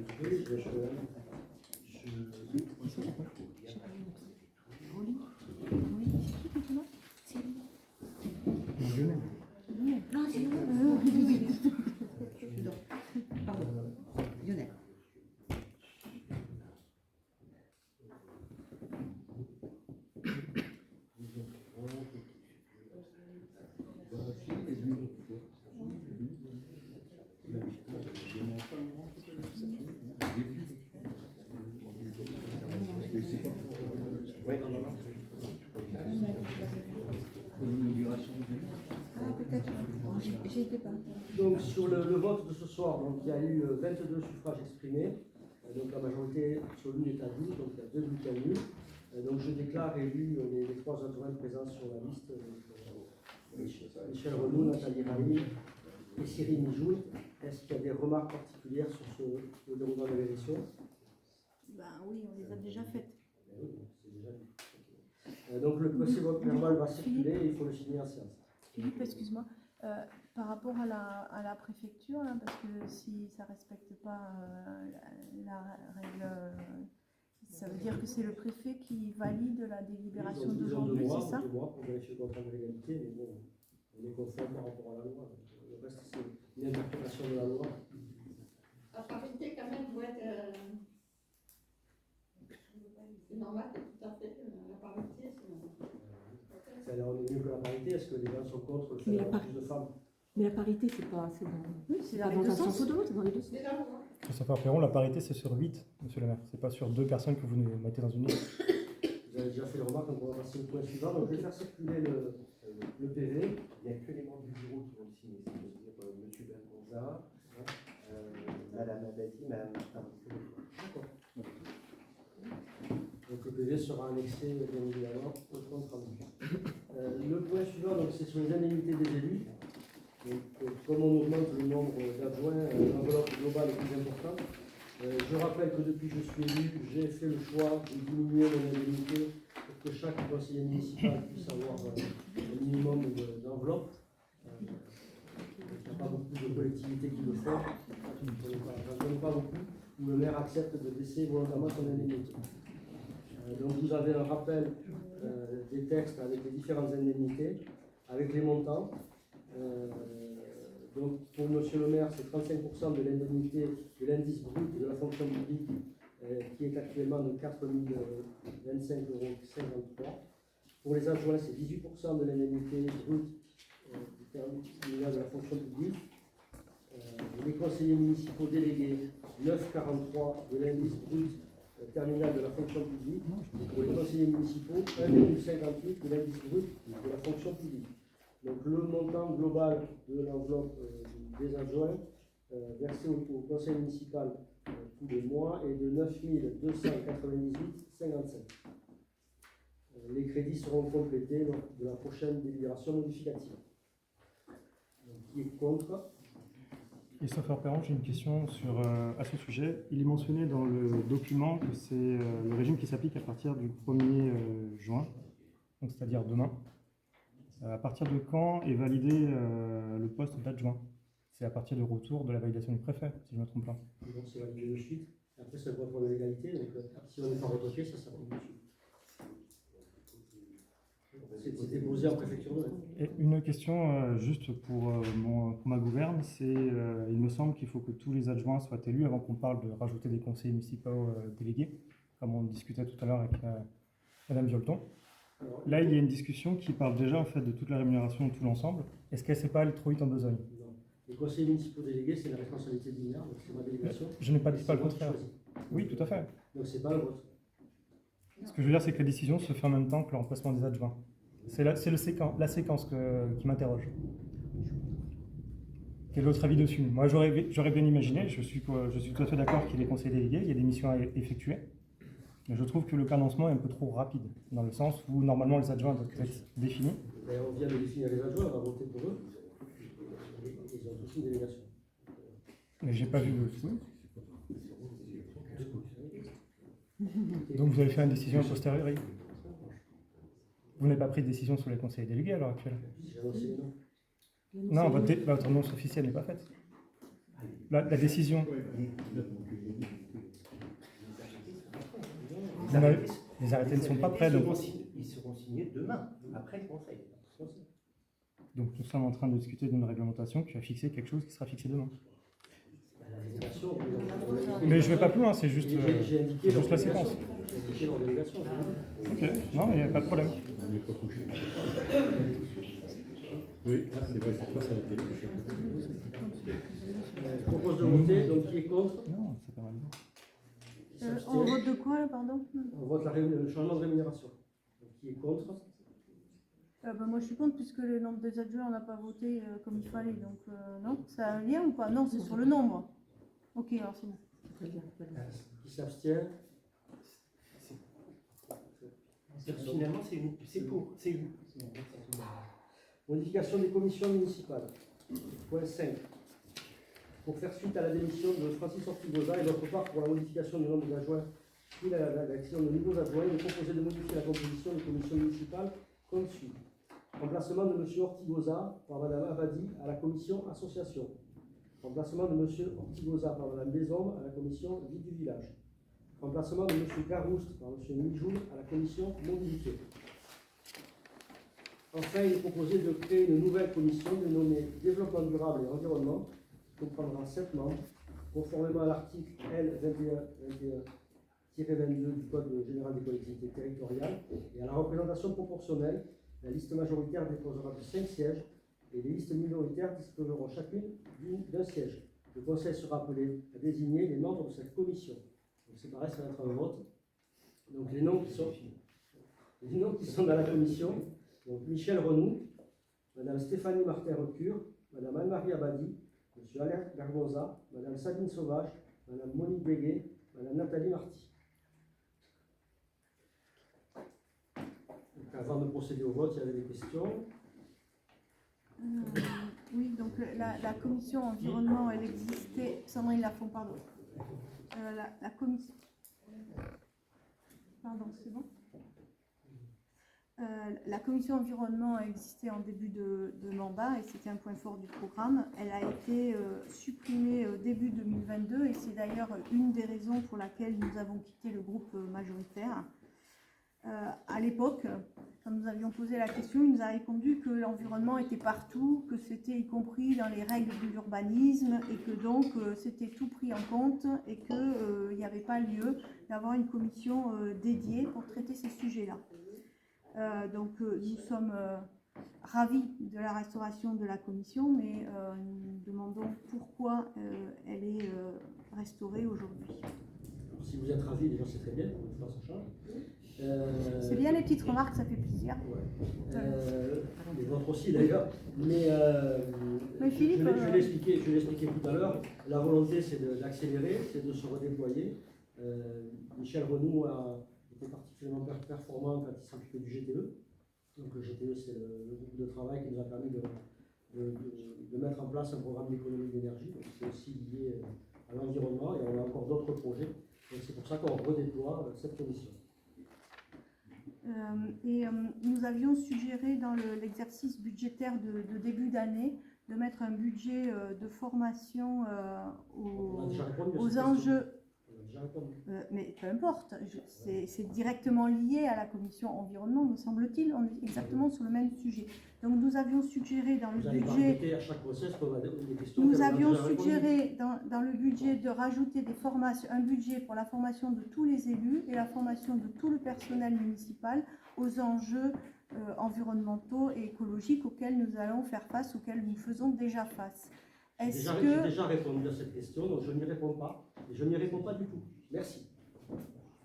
Non, c'est Pardon. Lionel. J'ai été pas. Donc sur le vote de ce soir, donc, il y a eu 22 suffrages exprimés, donc la majorité absolue est à 12, donc il y a 2 bulletins nuls. Donc je déclare élus les 3 adjoints présents sur la liste, Michel Renaud, Nathalie Rally et Cyril Mijoul. Est-ce qu'il y a des remarques particulières sur le déroulement de l'élection? Ben oui, on les a déjà faites. C'est déjà dit. Donc le procès verbal va circuler et il faut le signer en séance. Philippe, excuse-moi, par rapport à la préfecture, là, parce que si ça ne respecte pas la règle, ça veut dire que c'est le préfet qui valide la délibération d'aujourd'hui, c'est ça? 2 mois pour vérifier le contrat de légalité, mais bon, on est conforme par rapport à la loi. Le reste, c'est une interprétation de la loi. La parité, quand même, doit être. C'est normal, c'est tout à fait. La parité, c'est normal. C'est-à-dire, on est mieux que la parité. Est-ce que les gens sont contre le fait Mais la d'avoir plus de femmes? Mais la parité, c'est pas. C'est dans, Oui, c'est pas dans les dans deux un sens sens. ou dans l'autre, c'est dans les deux sens. C'est la loi. Christopher Perron, la parité c'est sur 8, monsieur le maire. C'est pas sur 2 personnes que vous nous mettez dans une liste. Vous avez déjà fait les remarques, donc on va passer au point suivant. Donc, je vais faire circuler le PV. Il n'y a que les membres du bureau qui vont le signer, c'est-à-dire M. Bergonza, Madame Abadi, Madame Martin. Donc, le PV sera annexé, bien évidemment, au compte rendu. Le point suivant, donc, c'est sur les indemnités des élus. Donc, comme on augmente le nombre d'adjoints, l'enveloppe globale est plus importante. Je rappelle que depuis que je suis élu, j'ai fait le choix de diminuer mon indemnité pour que chaque conseiller municipal puisse avoir un minimum d'enveloppe. Il n'y a pas beaucoup de collectivités qui le font. J'en connais pas beaucoup, où le maire accepte de baisser volontairement son indemnité. Donc vous avez un rappel des textes avec les différentes indemnités, avec les montants. Donc pour monsieur le maire, c'est 35% de l'indemnité de l'indice brut de la fonction publique qui est actuellement de 4 025,53 €. Pour les adjoints, c'est 18% de l'indemnité brute du terminal de la fonction publique. Les conseillers municipaux délégués, 9,43 € de l'indice brut terminale de la fonction publique, et pour les conseillers municipaux, 1,58 de l'indice brut de la fonction publique. Donc le montant global de l'enveloppe des adjoints versé au conseil municipal tous les mois est de 9 298,55. Les crédits seront complétés lors de la prochaine délibération modificative. Donc, qui est contre? Christopher Perron, j'ai une question à ce sujet. Il est mentionné dans le document que c'est le régime qui s'applique à partir du 1er juin, donc c'est-à-dire demain. À partir de quand est validé le poste d'adjoint? C'est à partir du retour de la validation du préfet, si je ne me trompe pas. Donc c'est validé de suite. Après, ça doit prendre l'égalité. Donc si on n'est pas retoqué, ça s'applique de suite. C'est déposé en préfecture de Rennes. Et une question juste pour ma gouverne, c'est il me semble qu'il faut que tous les adjoints soient élus avant qu'on parle de rajouter des conseillers municipaux délégués, comme on discutait tout à l'heure avec Madame Violton. Alors, Là, il y a une discussion qui parle déjà en fait de toute la rémunération de tout l'ensemble. Est-ce qu'elle ne s'est pas allée trop vite en besogne? non. Les conseillers municipaux délégués, c'est la responsabilité du maire, donc c'est ma délégation. Je n'ai pas dit pas le C'est moi qui contraire. choisis. Oui, tout à fait. Donc c'est pas le vote. Ce que je veux dire, c'est que la décision se fait en même temps que le remplacement des adjoints. C'est la séquence qui m'interroge. Quel est votre avis dessus? Moi, j'aurais bien imaginé, je suis tout à fait d'accord qu'il y ait des conseillers délégués, il y a des missions à effectuer. Mais je trouve que le cadencement est un peu trop rapide, dans le sens où normalement les adjoints doivent être définis. D'ailleurs, on vient de définir les adjoints, on va voter pour eux. Et ils ont tous une délégation. Mais j'ai pas vu le dessous. Donc vous avez fait une décision a posteriori. Vous n'avez pas pris de décision sur les conseillers délégués à l'heure actuelle? J'ai annoncé les noms. Non, votre annonce officielle n'est pas faite. La décision. Les arrêtés ne sont pas prêts. Ils seront signés demain, après le conseil. Donc nous sommes en train de discuter d'une réglementation qui va fixer quelque chose qui sera fixé demain. La délégation, Mais je ne vais pas plus loin, c'est juste, j'ai indiqué juste la séquence. J'ai indiqué leur délégation. Ok, non, il n'y a pas de problème. Oui, c'est vrai, c'est pas ça. Je propose de voter, donc qui est contre? Non, c'est pas mal. Qui On s'abstient? vote de quoi, là, pardon? On vote le changement de rémunération. Donc, qui est contre? Moi, je suis contre, puisque le nombre des adjoints, on n'a pas voté comme il fallait. Donc, non, ça a un lien ou pas? Non, c'est sur le nombre. Ok, alors c'est bon. Qui s'abstient? Finalement, c'est pour. C'est Modification des commissions municipales. Point 5. Pour faire suite à la démission de Francis Ortigosa et d'autre part pour la modification du nombre d'adjoints puis la l'action de nouveaux adjoints, il est proposé de modifier la composition des commissions municipales comme suit. Remplacement de M. Ortigosa par Mme Abadi à la commission association. Remplacement de M. Ortigosa par Mme Bézombe à la commission vie du village. Remplacement de M. Garouste par M. Mijoul à la commission mobilité. Enfin, il est proposé de créer une nouvelle commission dénommée Développement durable et environnement, qui comprendra 7 membres, conformément à l'article L21-22 du Code général des collectivités territoriales, et à la représentation proportionnelle. La liste majoritaire disposera de 5 sièges, et les listes minoritaires disposeront chacune d'un siège. Le Conseil sera appelé à désigner les membres de cette commission. Donc c'est pareil, ça va être un vote. Donc les noms qui sont dans la commission. Donc Michel Renou, Madame Stéphanie Martin-Recure, Madame Anne-Marie Abadi, Monsieur Alain Garbosa, Madame Sabine Sauvage, Madame Monique Béguet, Madame Nathalie Marty. Donc, avant de procéder au vote, il y avait des questions. Oui, donc la commission environnement, elle existait. Sandrine Lafont, pardon. La commission. Pardon, c'est bon. La commission environnement a existé en début de mandat et c'était un point fort du programme. Elle a été supprimée début 2022 et c'est d'ailleurs une des raisons pour laquelle nous avons quitté le groupe majoritaire. À l'époque, quand nous avions posé la question, il nous a répondu que l'environnement était partout, que c'était y compris dans les règles de l'urbanisme et que donc c'était tout pris en compte et qu'il n'y avait pas lieu d'avoir une commission dédiée pour traiter ces sujets-là. Donc nous sommes ravis de la restauration de la commission, mais nous demandons pourquoi elle est restaurée aujourd'hui. si vous êtes ravis, déjà c'est très bien, une fois ça change. C'est bien les petites remarques, ça fait plaisir. Les vôtres aussi d'ailleurs. Mais Philippe, je l'ai expliqué tout à l'heure. La volonté c'est d'accélérer, c'est de se redéployer. Michel Renoux a été particulièrement performant quand il s'occupait du GTE. Donc le GTE c'est le groupe de travail qui nous a permis de mettre en place un programme d'économie d'énergie. Donc c'est aussi lié à l'environnement et on a encore d'autres projets. Donc c'est pour ça qu'on redéploie cette commission. Nous avions suggéré dans l'exercice budgétaire de début d'année de mettre un budget de formation aux enjeux. Mais peu importe, c'est directement lié à la commission environnement, me semble-t-il. On est exactement sur le même sujet. Donc nous avions suggéré dans le budget. Nous avions suggéré dans le budget de rajouter des formations, un budget pour la formation de tous les élus et la formation de tout le personnel municipal aux enjeux environnementaux et écologiques auxquels nous allons faire face, auxquels nous faisons déjà face. J'ai déjà répondu à cette question, donc je n'y réponds pas. Et je n'y réponds pas du tout. Merci.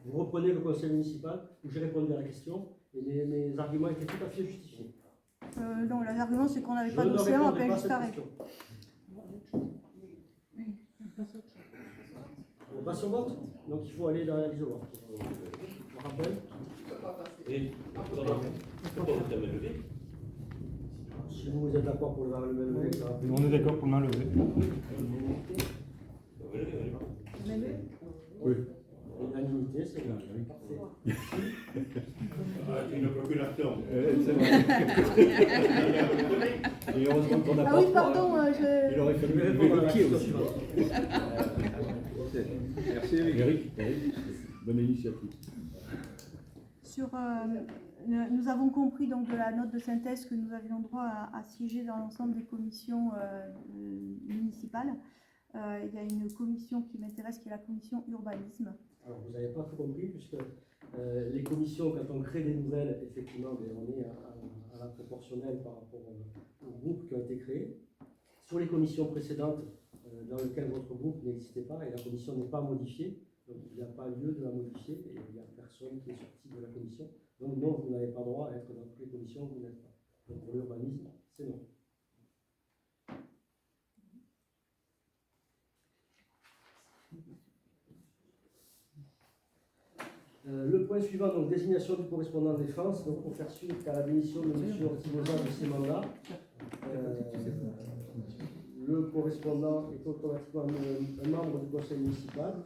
Vous reprenez le conseil municipal où j'ai répondu à la question et mes arguments étaient tout à fait justifiés. Non, l'argument c'est qu'on n'avait pas d'océan à Pellistaret. On passe au vote. Donc il faut aller dans la l'isoloir. Je vous rappelle. Si vous êtes d'accord pour le main levée, On est d'accord pour main levée. Oui. L'unanimité, c'est là. Une population. C'est vrai. Et heureusement qu'on n'a pas. Ah oui, pardon, Il aurait fallu lever le pied aussi. Merci Eric. Bonne initiative. Nous avons compris donc de la note de synthèse que nous avions droit à siéger dans l'ensemble des commissions municipales. Il y a une commission qui m'intéresse, qui est la commission urbanisme. Alors vous n'avez pas tout compris, puisque les commissions, quand on crée des nouvelles, effectivement, on est à la proportionnelle par rapport aux groupes qui ont été créés. Sur les commissions précédentes, dans lesquelles votre groupe n'existait pas, et la commission n'est pas modifiée, donc il n'y a pas lieu de la modifier, et il n'y a personne qui est sorti de la commission. Donc non, vous n'avez pas droit à être dans toutes les commissions, vous n'êtes pas. Donc pour l'urbanisme, c'est non. Le point suivant, donc désignation du correspondant de défense, donc pour faire suite à la démission de M. Ortigosa de ses mandats. Le correspondant est automatiquement un membre du conseil municipal.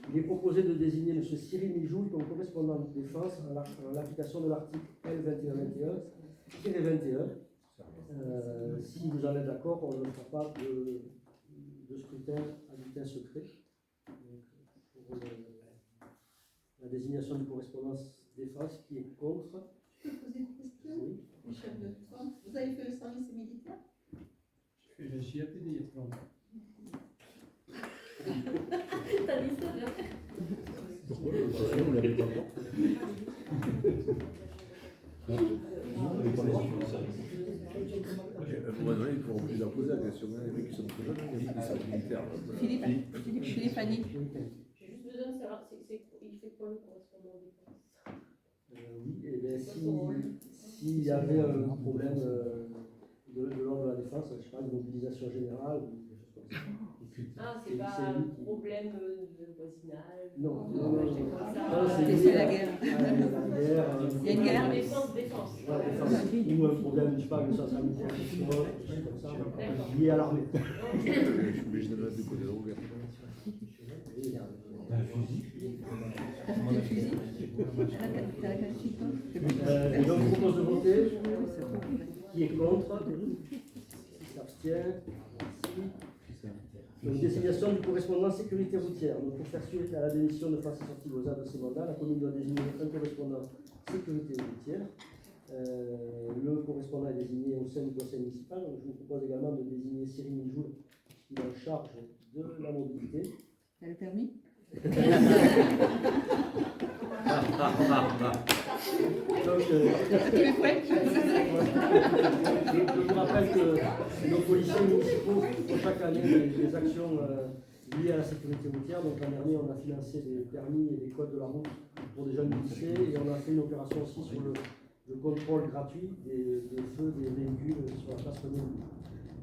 Il est proposé de désigner M. Cyril Mijoul comme correspondant de défense en l'application de l'article L2121-21. Si vous en êtes d'accord, on ne fera pas de scrutin à bulletin secret. Donc, la désignation du correspondant défense qui est contre. Je peux poser une question? Oui. Michel Leton, vous avez fait le service militaire? Je suis appelé il y a très longtemps. T'as dit ça bien. Pourquoi on l'avait pas encore. À un moment donné, il faut leur poser la question. Les mecs qui sont très jeunes, il y a des services militaires. Philippe Fanny. J'ai juste besoin de savoir, il fait quoi le correspondant de défense? Oui, et bien s'il y avait un problème de l'ordre de la défense, je sais pas, une mobilisation générale ou des choses comme ça. Ah, c'est pas un problème de voisinage? Non, C'est la guerre. Il y a une guerre. Défense. Ou un problème, je sais pas, une centrale militaire, des choses comme ça, lié à l'armée. Je suis obligé de mettre du côté de Robert. Et donc, je propose de voter. Qui est contre? Qui s'abstient? Donc, désignation du correspondant sécurité routière. Donc, pour faire suite à la démission de Francis Ortigosa de ses mandats, la commune doit désigner un correspondant sécurité routière. Le correspondant est désigné au sein du conseil municipal. Donc, je vous propose également de désigner Cyril Mijoul, qui est en charge de la mobilité. Elle a le permis? Donc, je vous rappelle que nos policiers municipaux font chaque année des actions liées à la sécurité routière. Donc l'an dernier, on a financé des permis et des codes de la route pour des jeunes lycées et on a fait une opération aussi sur le contrôle gratuit des feux des véhicules sur la place René.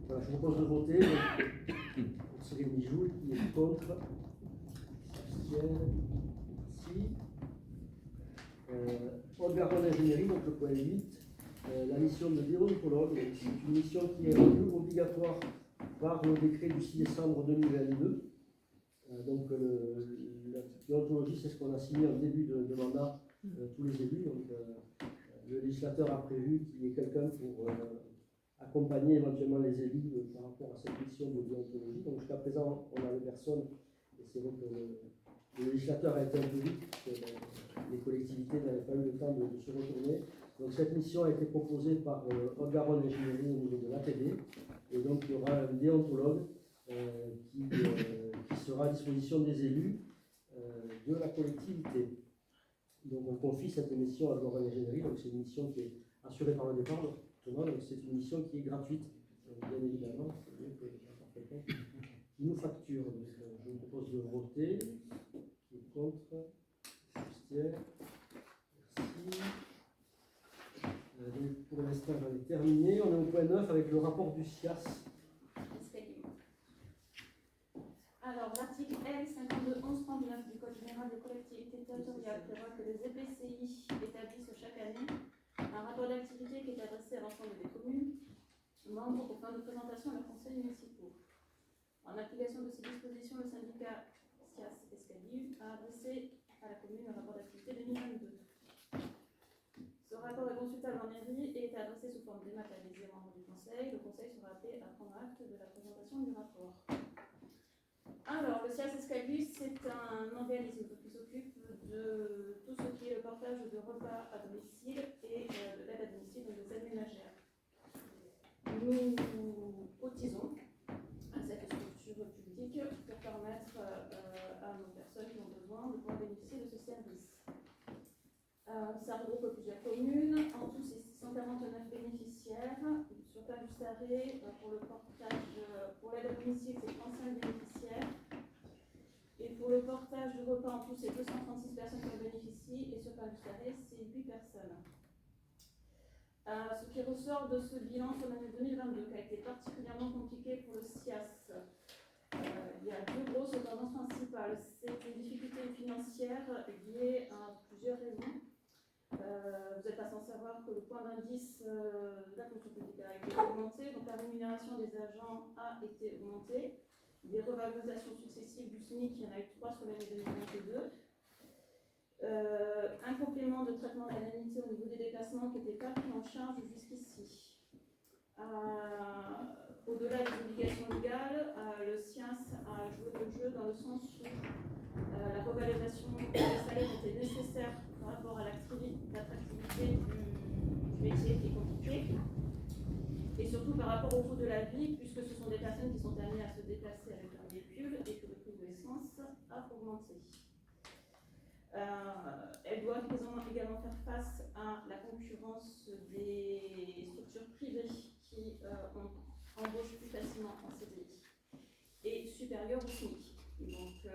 Voilà, je vous propose de voter. Pour Cyril Mijoul, qui est contre. Qui s'abstient. Merci. Haute-Garonne Ingénierie, donc le point 8. La mission de déontologue, c'est une mission qui est rendue obligatoire par le décret du 6 décembre 2022. Donc la déontologie, c'est ce qu'on a signé en début de mandat, tous les élus. Donc le législateur a prévu qu'il y ait quelqu'un pour accompagner éventuellement les élus par rapport à cette mission de déontologie. Donc jusqu'à présent, on n'avait personne, et c'est vrai que le législateur a été un peu vite, parce que les collectivités n'avaient pas eu le temps de se retourner. Donc cette mission a été proposée par Haute-Garonne Ingénierie au niveau de l'APD, et donc il y aura un déontologue qui sera à disposition des élus de la collectivité. Donc on confie cette mission à Haute-Garonne Ingénierie, donc c'est une mission qui est assurée par le département, donc c'est une mission qui est gratuite, bien évidemment, c'est bien qu'il y a quelqu'un qui nous facture. Donc je vous propose de voter, qui est contre, s'abstient. Merci. Donc pour l'instant, j'en ai terminé. On est au point 9 avec le rapport du SIAS. Alors, l'article L. 52.11.39 du Code général des collectivités territoriales prévoit que les EPCI établissent chaque année un rapport d'activité qui est adressé à l'ensemble des communes membres aux fins de présentation à leurs conseils municipaux. En application de ces dispositions, le syndicat SIAS Escalier a adressé à la commune un rapport d'activité 2022. Ce rapport est consultable en mairie et est adressé sous forme dématérialisée aux membres du conseil. Le conseil sera appelé à prendre acte de la présentation du rapport. Alors, le SIAS Escalier, c'est un organisme qui s'occupe de tout ce qui est le portage de repas à domicile et de l'aide à domicile, donc des aides ménagères. Nous cotisons à cette structure publique pour permettre à nos personnes qui ont besoin de pouvoir bénéficier de ce service. Ça regroupe plusieurs communes. En tout, c'est 649 bénéficiaires. Sur Palus-Tarré, pour le portage, pour l'aide à domicile, c'est 35 bénéficiaires. Et pour le portage de repas, en tout, c'est 236 personnes qui en bénéficient. Et sur Palus-Tarré, c'est 8 personnes. Ce qui ressort de ce bilan sur l'année 2022, qui a été particulièrement compliqué pour le SIAS, il y a deux grosses tendances principales. C'est une difficulté financière liée à plusieurs raisons. Vous êtes pas sans savoir que le point d'indice de la fonction publique a été augmenté, donc la rémunération des agents a été augmentée. Des revalorisations successives du SMIC, il y en a eu 3 sur l'année 2022. Un complément de traitement d'indemnité au niveau des déplacements qui n'était pas pris en charge jusqu'ici. Au-delà des obligations légales, le SIAS a joué le jeu dans le sens où la revalorisation des salaires était nécessaire par rapport à l'attractivité du métier qui est compliqué, et surtout par rapport au coût de la vie, puisque ce sont des personnes qui sont amenées à se déplacer avec leur véhicule et que le prix de l'essence a augmenté. Elles doivent également faire face à la concurrence des structures privées qui embauchent plus facilement en CDI et supérieures au SMIC. Donc,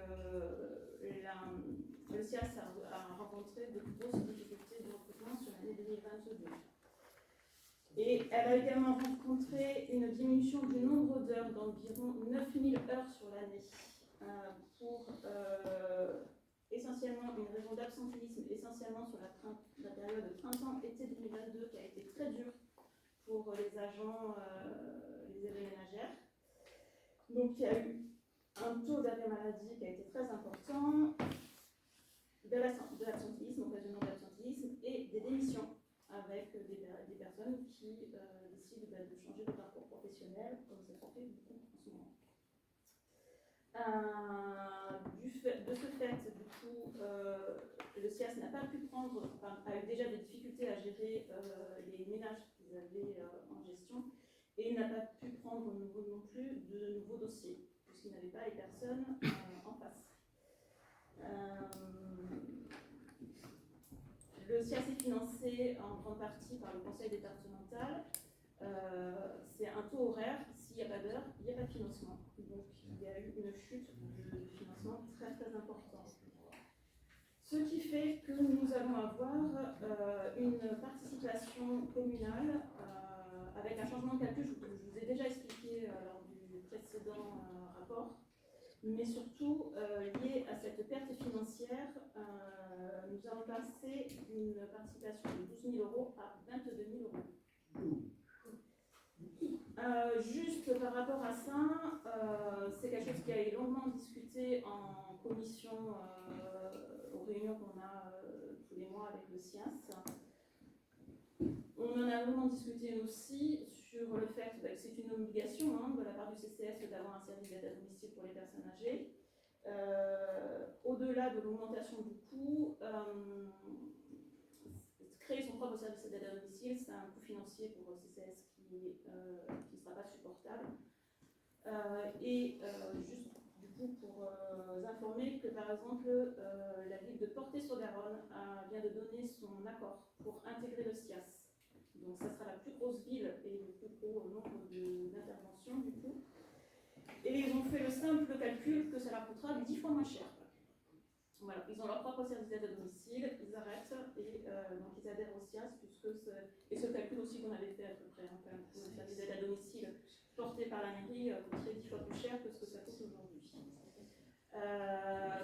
le SIAS a rencontré de grosses difficultés de recrutement sur l'année 2022. Et elle a également rencontré une diminution du nombre d'heures d'environ 9000 heures sur l'année pour essentiellement une raison d'absentéisme, essentiellement sur la période printemps-été 2022 qui a été très dure pour les agents, les aides ménagères. Donc il y a eu un taux d'arrêt maladie qui a été très important, de l'absentéisme, occasionnant de l'absentéisme et des démissions avec des personnes qui décident de changer de parcours professionnel, comme ça se fait beaucoup en ce moment. De ce fait, du coup, le SIAS n'a pas pu prendre, a eu déjà des difficultés à gérer les ménages qu'ils avaient en gestion, et il n'a pas pu prendre non plus de nouveaux dossiers, puisqu'il n'avait pas les personnes en face. Le SIAS est financé en grande partie par le conseil départemental. C'est un taux horaire. Si n'y a pas d'heure, il n'y a pas de financement. Donc il y a eu une chute de financement très très importante. Ce qui fait que nous allons avoir une participation communale avec un changement de calcul, je vous ai déjà expliqué lors du précédent rapport, mais surtout lié à cette perte financière, nous allons passer d'une participation de 12 000 € à 22 000 €. Juste par rapport à ça, c'est quelque chose qui a été longuement discuté en commission aux réunions qu'on a tous les mois avec le SIAS. On en a vraiment discuté aussi sur le fait que c'est une obligation de la part du CCS d'avoir un service d'aide à domicile pour les personnes âgées. Au-delà de l'augmentation du coût, créer son propre service d'aide à domicile, c'est un coût financier pour le CCS qui ne sera pas supportable. Juste du coup pour vous informer que par exemple la ville de Portet-sur-Garonne vient de donner son accord pour intégrer le SIAS. Donc ça sera la plus grosse ville et le plus gros nombre d'interventions du coup. Et ils ont fait le simple calcul que ça leur coûtera 10 fois moins cher. Voilà, ils ont leur propre service d'aide à domicile, ils arrêtent et donc ils adhèrent au SIAS et ce calcul aussi qu'on avait fait à peu près, quand même, pour le service d'aide à domicile porté par la mairie coûterait 10 fois plus cher que ce que ça coûte aujourd'hui.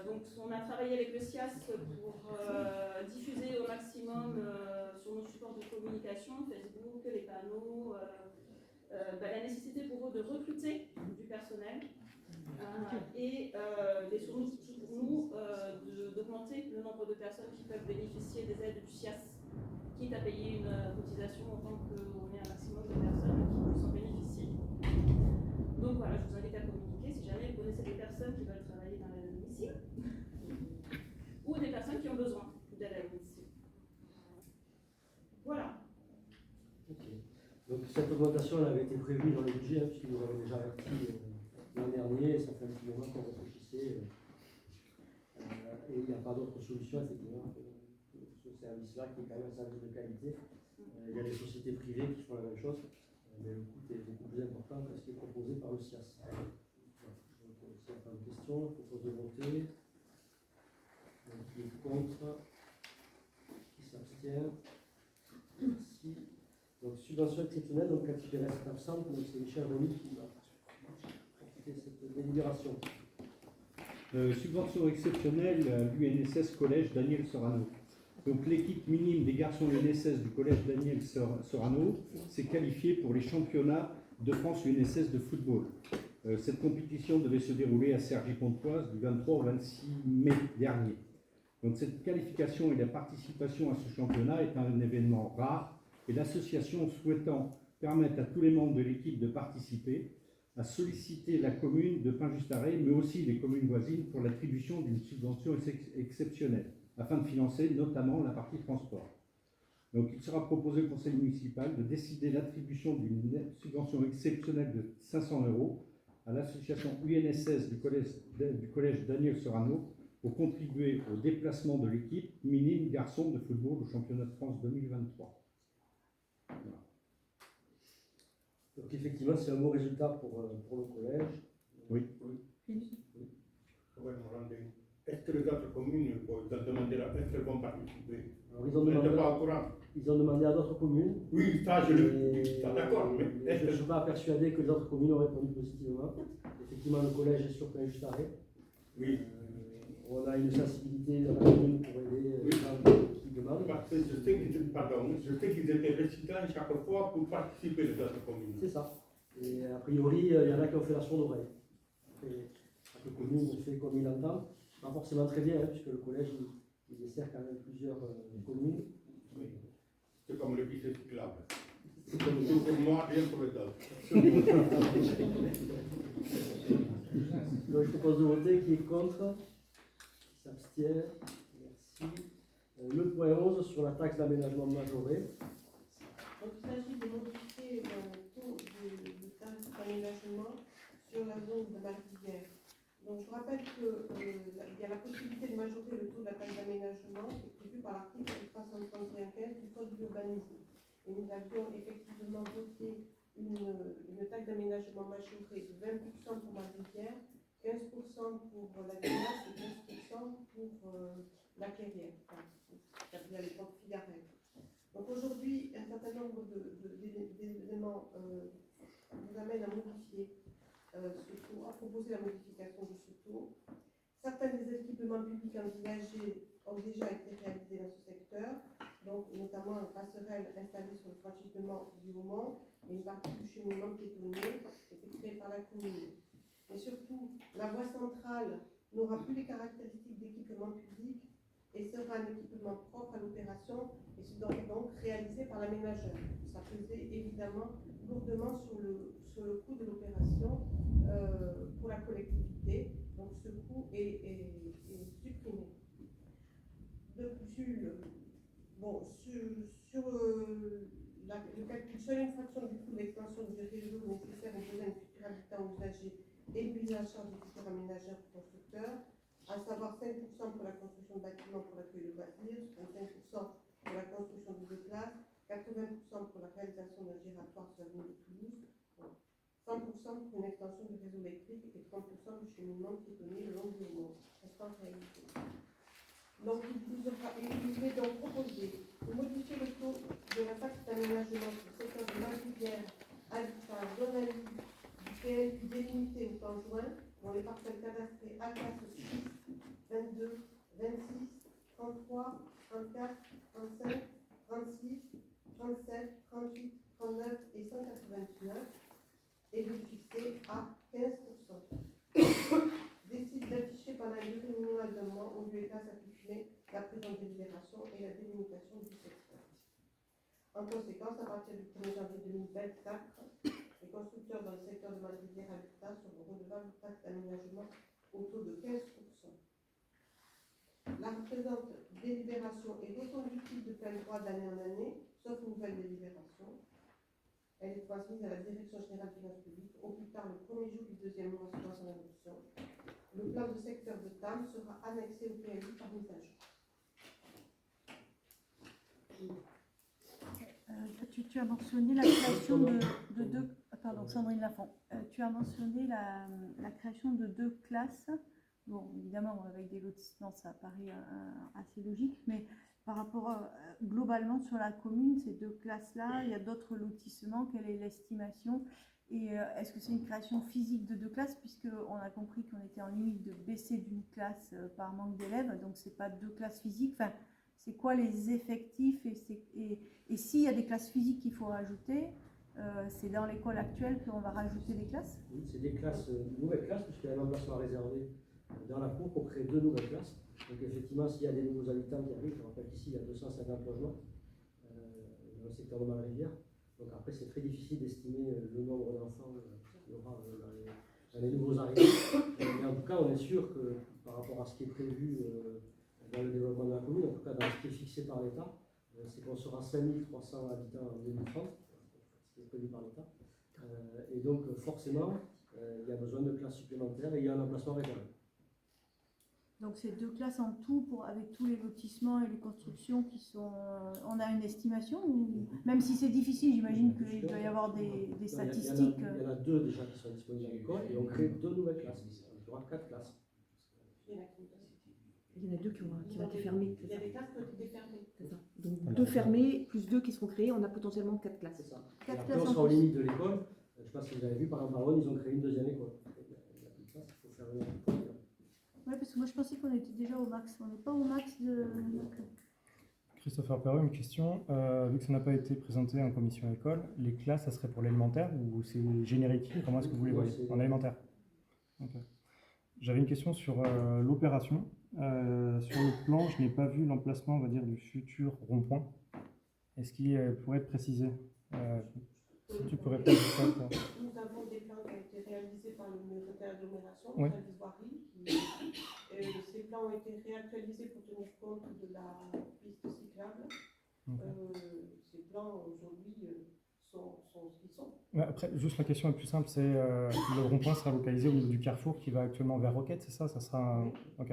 Donc on a travaillé avec le SIAS pour diffuser au maximum sur nos supports de communication, Facebook, les panneaux, la nécessité pour eux de recruter du personnel et surtout pour nous d'augmenter le nombre de personnes qui peuvent bénéficier des aides du SIAS, quitte à payer une cotisation autant qu'on ait un maximum de personnes qui puissent en bénéficier. Donc voilà, je vous invite à communiquer si jamais vous connaissez des personnes qui veulent travailler dans l'aide à domicile ou des personnes qui ont besoin d'aide à domicile. Voilà. Okay. Donc cette augmentation elle avait été prévue dans le budget, puisque nous avons déjà averti l'an dernier, ça fait un petit moment qu'on réfléchissait, et il n'y a pas d'autre solution effectivement que ce service-là qui est quand même un service de qualité. Il y a des sociétés privées qui font la même chose, mais le coût est beaucoup plus important que ce qui est proposé par le SIAS. Voilà. Donc s'il n'y a pas de questions, je propose de voter. Donc qui est contre, qui s'abstient. Merci. Donc subvention exceptionnelle, donc quand il reste absent, c'est Michel Remy qui va porter cette délibération. Subvention exceptionnelle à l'UNSS Collège Daniel Sorano. Donc l'équipe minime des garçons UNSS du Collège Daniel Sorano s'est qualifiée pour les championnats de France UNSS de football. Cette compétition devait se dérouler à Cergy-Pontoise du 23 au 26 mai dernier. Donc cette qualification et la participation à ce championnat est un événement rare et l'association souhaitant permettre à tous les membres de l'équipe de participer a sollicité la commune de Pain-Just-Arrêt, mais aussi les communes voisines pour l'attribution d'une subvention exceptionnelle, afin de financer notamment la partie transport. Donc il sera proposé au conseil municipal de décider l'attribution d'une subvention exceptionnelle de 500 € à l'association UNSS du collège Daniel Sorano pour contribuer au déplacement de l'équipe minime garçon de football au championnat de France 2023. Voilà. Donc effectivement, c'est un bon résultat pour le collège. Oui. Est-ce que les autres communes peuvent demander est-ce qu'elles vont participer? Alors, ils ont demandé à d'autres communes. Oui, ça, d'accord. Mais je ne suis pas persuadé que les autres communes ont répondu positivement. Effectivement, le collège est sur Pain-Just-Arrêt. Oui. On a une sensibilité dans la commune pour aider les gens qui demandent. Parce que je sais qu'ils étaient récités chaque fois pour participer les autres communes. C'est ça. Et a priori, il y en a qui ont fait la sourde oreille. Chaque commune fait comme il entend. Pas forcément très bien, puisque le collège il dessert quand même plusieurs communes. Oui. C'est comme le lycée cyclable. C'est comme tout pour moi, rien pour les autres. Donc je propose de voter qui est contre, qui s'abstient. Merci. Le point 11 sur la taxe d'aménagement majorée. Donc il s'agit de modifier le taux de taxe d'aménagement sur la zone de Martiguerre. Donc je rappelle qu'il y a la possibilité de majorer le taux de la taxe d'aménagement qui est prévu par l'article 331 du Code de l'urbanisme. Et nous avions effectivement voté une taxe d'aménagement majorée de 20% pour Madridière, 15% pour la Guinasse et 15% pour la Clairière, enfin, qui s'appelait à l'époque Figarel. Donc aujourd'hui, un certain nombre d'éléments nous amènent à modifier ce taux, à proposer la modification de ce taux. Certains des équipements publics envisagés ont déjà été réalisés dans ce secteur, donc notamment une passerelle installée sur le franchissement du Haumont et une partie du cheminement piétonnier qui était créée par la commune. Mais surtout, la voie centrale n'aura plus les caractéristiques d'équipement public et sera un équipement propre à l'opération et sera donc réalisé par l'aménageur. Ça pesait évidemment lourdement sur le coût de l'opération pour la collectivité, donc ce coût est supprimé. De plus, sur le calcul, seule une fraction du coût de l'extension du réseau nécessaire au besoin de futur habitat usagé est mise à charge du futur aménageur constructeur, à savoir 5% pour la construction de bâtiments pour l'accueil de loisirs, 25% pour la construction de 2 classes, 80% pour la réalisation d'un giratoire sur l'avenue de Toulouse, 100% pour une extension du réseau électrique et 30% du cheminement piétonnier le long du Haumont. Restant réalisé. Donc, il vous est donc proposé de modifier le taux de la taxe d'aménagement sur le secteur de Madridière, habitat, zone à vie, du PLU délimité au temps joint, dans les parcelles cadastrées A4, 6, 22, 26, 33, 34, 35, 36, 37, 38, 39 et 189, et de le fixer à 15%. Décide d'afficher pendant une durée minimale d'un mois au lieu d'état s'appliquer la présente délibération et la délimitation du secteur. En conséquence, à partir du 1er janvier 2024, les constructeurs dans le secteur de Madridière Habitat seront redevables de taxe d'aménagement au taux de 15%. La présente délibération est reconductible de plein droit d'année en année, sauf nouvelle délibération. Elle est transmise à la Direction générale des finances publiques au plus tard le premier jour du deuxième mois suivant son adoption. Le plan de secteur de TAM sera annexé au PLU par mise à jour. Tu as mentionné la création de deux... Pardon, Sandrine Lafont. Tu as mentionné la création de 2 classes. Bon, évidemment, avec des lotissements, ça paraît assez logique, mais par rapport globalement sur la commune, ces 2 classes-là, il y a d'autres lotissements. Quelle est l'estimation? Et est-ce que c'est une création physique de 2 classes, puisqu'on a compris qu'on était en limite de baisser d'une classe par manque d'élèves, donc c'est pas 2 classes physiques. Enfin, c'est quoi les effectifs et s'il y a des classes physiques qu'il faut rajouter, c'est dans l'école actuelle qu'on va rajouter des classes? Oui, c'est des classes, nouvelles classes, puisqu'il y a un emplacement réservé dans la cour pour créer 2 nouvelles classes. Donc effectivement, s'il y a des nouveaux habitants qui arrivent, je rappelle qu'ici il y a 250 logements dans le secteur de Madridière. Donc après, c'est très difficile d'estimer le nombre d'enfants qu'il y aura dans les nouveaux arrivants. Mais en tout cas, on est sûr que par rapport à ce qui est prévu dans le développement de la commune, en tout cas dans ce qui est fixé par l'État, c'est qu'on sera 5300 habitants en 2030, ce qui est prévu par l'État. Et donc forcément, il y a besoin de classes supplémentaires et il y a un emplacement réservé. Donc c'est 2 classes en tout avec tous les lotissements et les constructions qui sont... on a une estimation ou... Même si c'est difficile, j'imagine qu'il doit y avoir des statistiques. Il y en a 2 déjà qui sont disponibles à l'école et on crée 2 nouvelles classes. Il y aura 4 classes. Il y en a 2 qui ont été fermées. Il y a des classes qui ont été fermées. C'est ça. Donc 2 fermées, plus 2 qui seront créées, on a potentiellement 4 classes. C'est ça. Et après, on sera aux limites de l'école. Je ne sais pas si vous avez vu, par exemple, à Rhône, ils ont créé une 2e école. Il y a plus de place, il faut faire une autre. Oui, parce que moi je pensais qu'on était déjà au max. On n'est pas au max de... Christopher Perrault, une question. Vu que ça n'a pas été présenté en commission école, les classes, ça serait pour l'élémentaire ou c'est générique? Comment est-ce que vous les voyez? En élémentaire. Okay. J'avais une question sur l'opération. Sur le plan, je n'ai pas vu l'emplacement, on va dire, du futur rond-point. Est-ce qu'il pourrait être précisé? Si tu pourrais peut-être faire ça. Nous avons des plans qui ont été réalisés par le ministère de l'agglomération, Oui. Ces plans ont été réactualisés pour tenir compte de la piste cyclable. Ces plans aujourd'hui sont ce qu'ils sont. Après, juste la question est plus simple, c'est le rond-point sera localisé au niveau du carrefour qui va actuellement vers Roquette, c'est ça? Ça sera... Ok.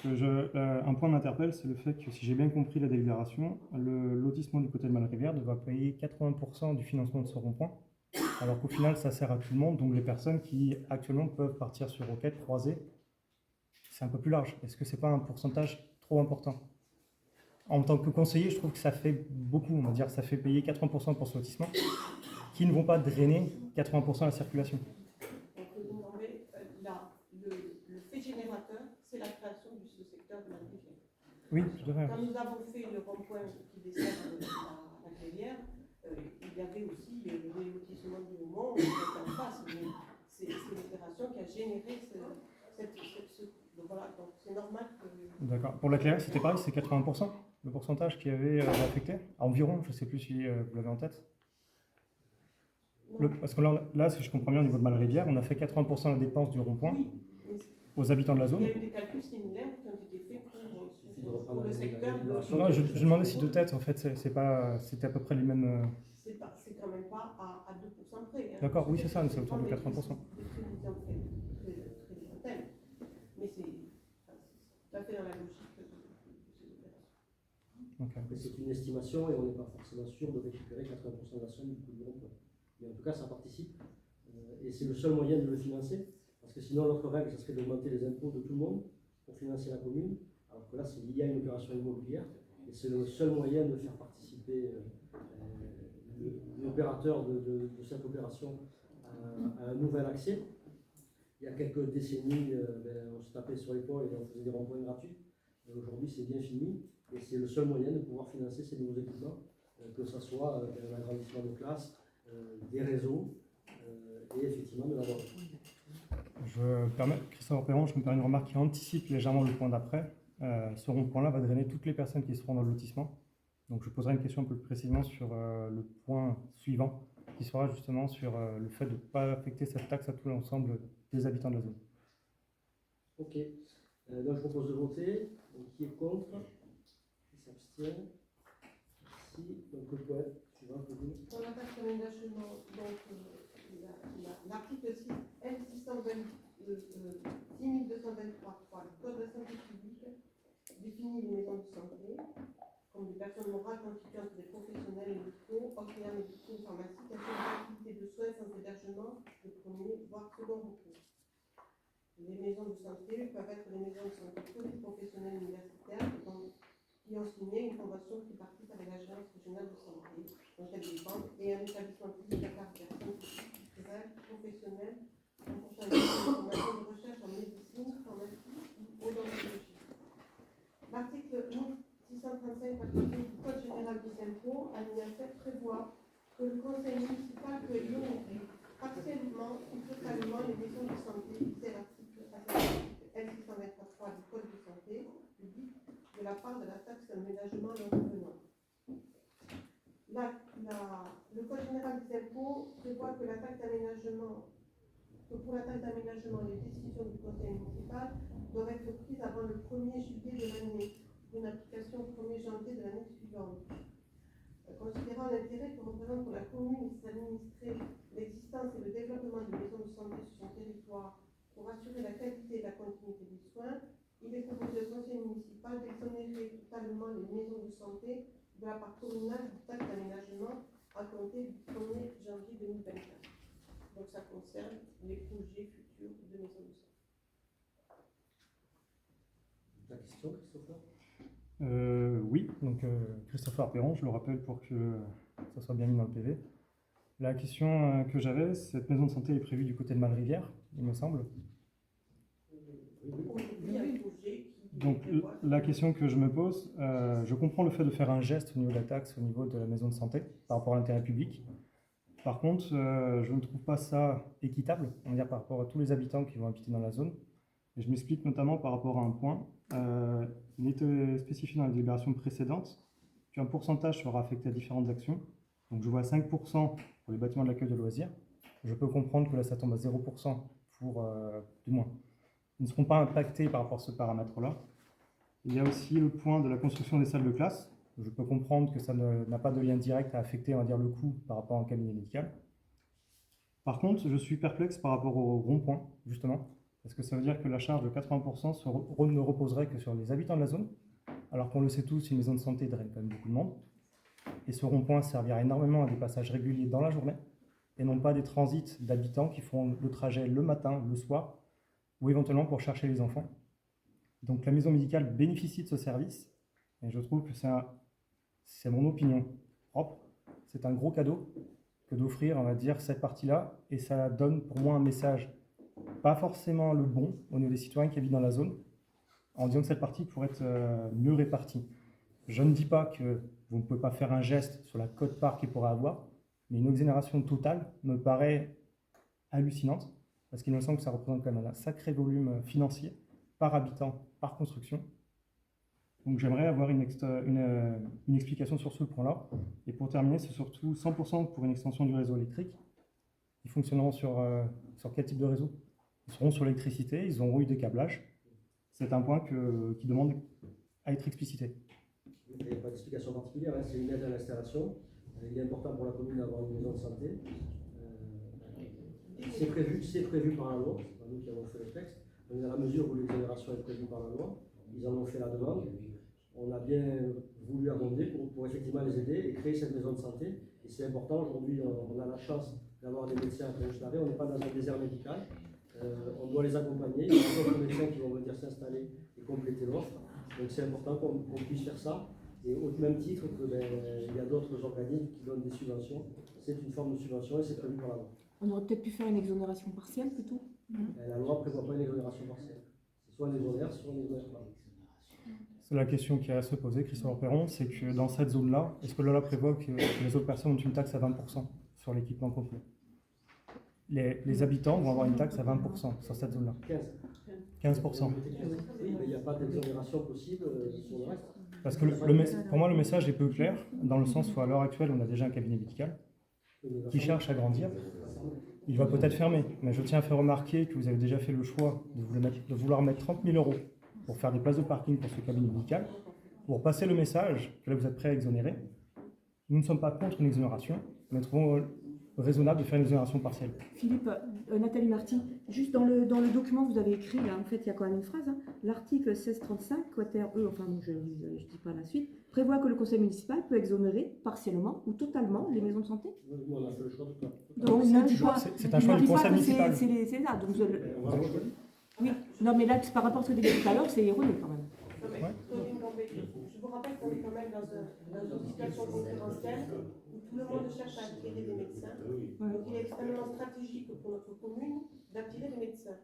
Un point m'interpelle, c'est le fait que, si j'ai bien compris la délibération, le lotissement du côté de Malrivière devra payer 80% du financement de ce rond-point, alors qu'au final, ça sert à tout le monde, donc les personnes qui actuellement peuvent partir sur Roquette, Croisée, c'est un peu plus large. Est-ce que c'est pas un pourcentage trop important? En tant que conseiller, je trouve que ça fait beaucoup, on va dire, ça fait payer 80% pour ce lotissement, qui ne vont pas drainer 80% de la circulation. Le fait générateur, c'est la création de ce secteur de la rivière. Oui, tout à fait. Quand nous avons fait le rond-point qui dessert la rivière, il y avait aussi le lotissement du Haumont, en face, mais c'est l'opération qui a généré voilà, donc c'est normal que... D'accord. Pour la clairière, c'était pareil, c'est 80%, le pourcentage qui avait affecté, environ, je ne sais plus si vous l'avez en tête. Parce que là, si je comprends bien, au niveau de Malrivière, on a fait 80% de la dépense du rond-point aux habitants de la zone. Il y a eu des calculs similaires qui ont été faits pour le secteur. Non, je demandais si de tête, en fait, c'était à peu près les mêmes... C'est quand même pas à 2% près. Hein. D'accord, oui, c'est ça, c'est autour de 80%. Mais c'est tout à fait dans la logique de ces opérations. Okay. C'est une estimation et on n'est pas forcément sûr de récupérer 80% de la somme du coût du rond-point. Mais en tout cas, ça participe. Et c'est le seul moyen de le financer. Parce que sinon, l'autre règle, ça serait d'augmenter les impôts de tout le monde pour financer la commune. Alors que là, c'est lié à une opération immobilière. Et c'est le seul moyen de faire participer l'opérateur de cette opération à un nouvel accès. Il y a quelques décennies, on se tapait sur l'épaule et on faisait des ronds-points gratuits. Aujourd'hui, c'est bien fini. Et c'est le seul moyen de pouvoir financer ces nouveaux équipements, que ce soit un agrandissement de classe, des réseaux et effectivement de la voirie. Christophe Perron, je me permets une remarque qui anticipe légèrement le point d'après. Ce rond-point-là va drainer toutes les personnes qui seront dans le lotissement. Donc je poserai une question un peu plus précisément sur le point suivant, qui sera justement sur le fait de ne pas affecter cette taxe à tout l'ensemble des habitants de la zone. Ok. Donc je propose de voter. Donc, qui est contre? Qui s'abstient? Merci. Donc le point suivant, pour la taxe d'aménagement, donc l'article 6, L620, 6223.3 du Code de la santé publique définit les maisons de santé comme des personnes morales constituantes des professionnels médicaux, auxiliaires médicaux, pharmaciens, qui assurent des activités de soins sans hébergement de premier, voire second recours. Les maisons de santé peuvent être les maisons de santé professionnelles universitaires qui ont signé une convention tripartite avec l'Agence régionale de santé, dont elles dépendent, et un établissement public à caractère culturel, professionnel, comportant une formation de recherche en médecine, pharmacie ou odontologie. L'article 1635 du Code général des impôts, alinéa 7, prévoit que le conseil municipal peut exonérer partiellement ou totalement les maisons de santé visées à l'article L623 du Code de santé publique de la part de la taxe d'aménagement leur revenant. Le Code général des impôts prévoit que pour la taxe d'aménagement, les décisions du conseil municipal doivent être prises avant le 1er juillet de l'année, d'une application au 1er janvier de l'année suivante. Considérant l'intérêt que représente pour la commune et ses administrés l'existence et le développement de maisons de santé sur son territoire pour assurer la qualité et la continuité des soins, il est proposé au conseil municipal d'exonérer totalement les maisons de santé de la part communale du taxe d'aménagement à compter du 1er janvier 2024. Donc ça concerne les projets futurs de maisons de santé. La question, Christopher? Oui, donc Christopher Perron, je le rappelle pour que ça soit bien mis dans le PV. La question que j'avais, cette maison de santé est prévue du côté de Malrivière, il me semble. Donc la question que je me pose, je comprends le fait de faire un geste au niveau de la taxe, au niveau de la maison de santé, par rapport à l'intérêt public. Par contre, je ne trouve pas ça équitable, on va dire, par rapport à tous les habitants qui vont habiter dans la zone. Et je m'explique notamment par rapport à un point. Il était spécifié dans la délibération précédente qu'un pourcentage sera affecté à différentes actions. Donc je vois 5% pour les bâtiments de l'accueil de loisirs. Je peux comprendre que là ça tombe à 0% pour, du moins, ils ne seront pas impactés par rapport à ce paramètre-là. Il y a aussi le point de la construction des salles de classe. Je peux comprendre que ça n'a pas de lien direct à affecter, on va dire, le coût par rapport à un cabinet médical. Par contre, je suis perplexe par rapport au rond-point, justement, Est-ce que ça veut dire que la charge de 80% ne reposerait que sur les habitants de la zone, alors qu'on le sait tous, une maison de santé draine quand même beaucoup de monde, et ce rond-point servira énormément à des passages réguliers dans la journée, et non pas des transits d'habitants qui font le trajet le matin, le soir, ou éventuellement pour chercher les enfants. Donc la maison médicale bénéficie de ce service, et je trouve que c'est mon opinion propre, c'est un gros cadeau que d'offrir, on va dire, cette partie-là, et ça donne pour moi un message, pas forcément le bon, au niveau des citoyens qui habitent dans la zone, en disant que cette partie pourrait être mieux répartie. Je ne dis pas que vous ne pouvez pas faire un geste sur la quote-part qu'il pourrait avoir, mais une exonération totale me paraît hallucinante, parce qu'il me semble que ça représente quand même un sacré volume financier par habitant, par construction. Donc j'aimerais avoir une explication sur ce point-là. Et pour terminer, c'est surtout 100% pour une extension du réseau électrique. Ils fonctionneront sur quel type de réseau? Ils seront sur l'électricité, ils auront eu des câblages. C'est un point qui demande à être explicité. Il n'y a pas d'explication particulière, hein. C'est une aide à l'installation. Il est important pour la commune d'avoir une maison de santé. C'est prévu par la loi, c'est nous qui avons fait le texte. Donc, dans la mesure où l'exonération est prévue par la loi, ils en ont fait la demande. On a bien voulu abonder pour effectivement les aider et créer cette maison de santé. Et c'est important, aujourd'hui on a la chance d'avoir des médecins à Clermont-Ferrand, on n'est pas dans un désert médical. On doit les accompagner, il y a d'autres médecins qui vont venir s'installer et compléter l'offre. Donc c'est important qu'on puisse faire ça. Et au même titre que il y a d'autres organismes qui donnent des subventions. C'est une forme de subvention et c'est prévu par la loi. On aurait peut-être pu faire une exonération partielle plutôt. La loi ne prévoit pas une exonération partielle. C'est soit on exonère, soit on n'exonère pas. C'est la question qui est à se poser, Christophe Perron, c'est que dans cette zone-là, est-ce que la loi prévoit que les autres personnes ont une taxe à 20% sur l'équipement complet? Les habitants vont avoir une taxe à 20% sur cette zone-là. 15%. Oui, mais il n'y a pas d'exonération possible sur le reste. Parce que pour moi, le message est peu clair, dans le sens où à l'heure actuelle, on a déjà un cabinet médical qui cherche à grandir. Il va peut-être fermer, mais je tiens à faire remarquer que vous avez déjà fait le choix de vouloir mettre 30 000 € pour faire des places de parking pour ce cabinet médical, pour passer le message que là vous êtes prêt à exonérer. Nous ne sommes pas contre une exonération, mais trouvons raisonnable de faire une exonération partielle. Philippe, Nathalie Marty, juste dans le document que vous avez écrit, là, en fait, il y a quand même une phrase. Hein. L'article 1635, quater E, enfin, je ne dis pas la suite, prévoit que le conseil municipal peut exonérer partiellement ou totalement les maisons de santé. Nous, on a fait le choix de pas. Donc, il ne dit pas. C'est un choix du conseil municipal. C'est là. Donc, oui, non, mais là, par rapport à ce que tu disais tout à l'heure, c'est erroné quand même. Je vous rappelle qu'on est quand même dans une situation concurrentielle où tout le monde cherche à attirer des médecins. Donc il est extrêmement stratégique pour notre commune d'attirer des médecins.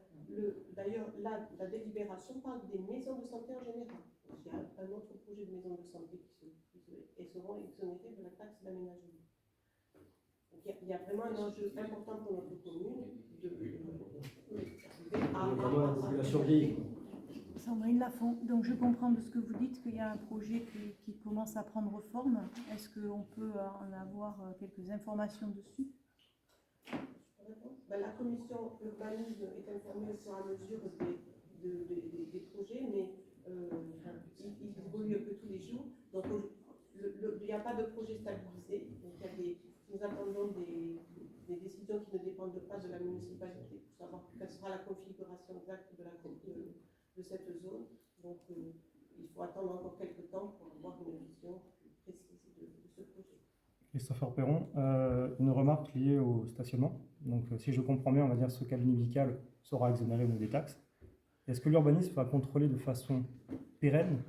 D'ailleurs, là, la délibération parle des maisons de santé en général. Il y a un autre projet de maison de santé qui seront exonérés de la taxe d'aménagement. Donc il y a vraiment un enjeu important pour notre commune Notamment la population vieillie. Sandrine Lafont, donc je comprends de ce que vous dites qu'il y a un projet qui commence à prendre forme. Est-ce qu'on peut en avoir quelques informations dessus? La commission urbanisme est informée au fur et à mesure des projets, mais il évolue un peu tous les jours. Donc il n'y a pas de projet stabilisé. Donc, nous attendons des décisions qui ne dépendent pas de la municipalité pour savoir quelle sera la configuration exacte de cette zone. Donc il faut attendre encore quelques temps pour avoir une vision précise de ce projet. Christopher Perron, une remarque liée au stationnement. Donc si je comprends bien, on va dire ce cabinet médical sera exonéré des taxes. Est-ce que l'urbanisme va contrôler de façon pérenne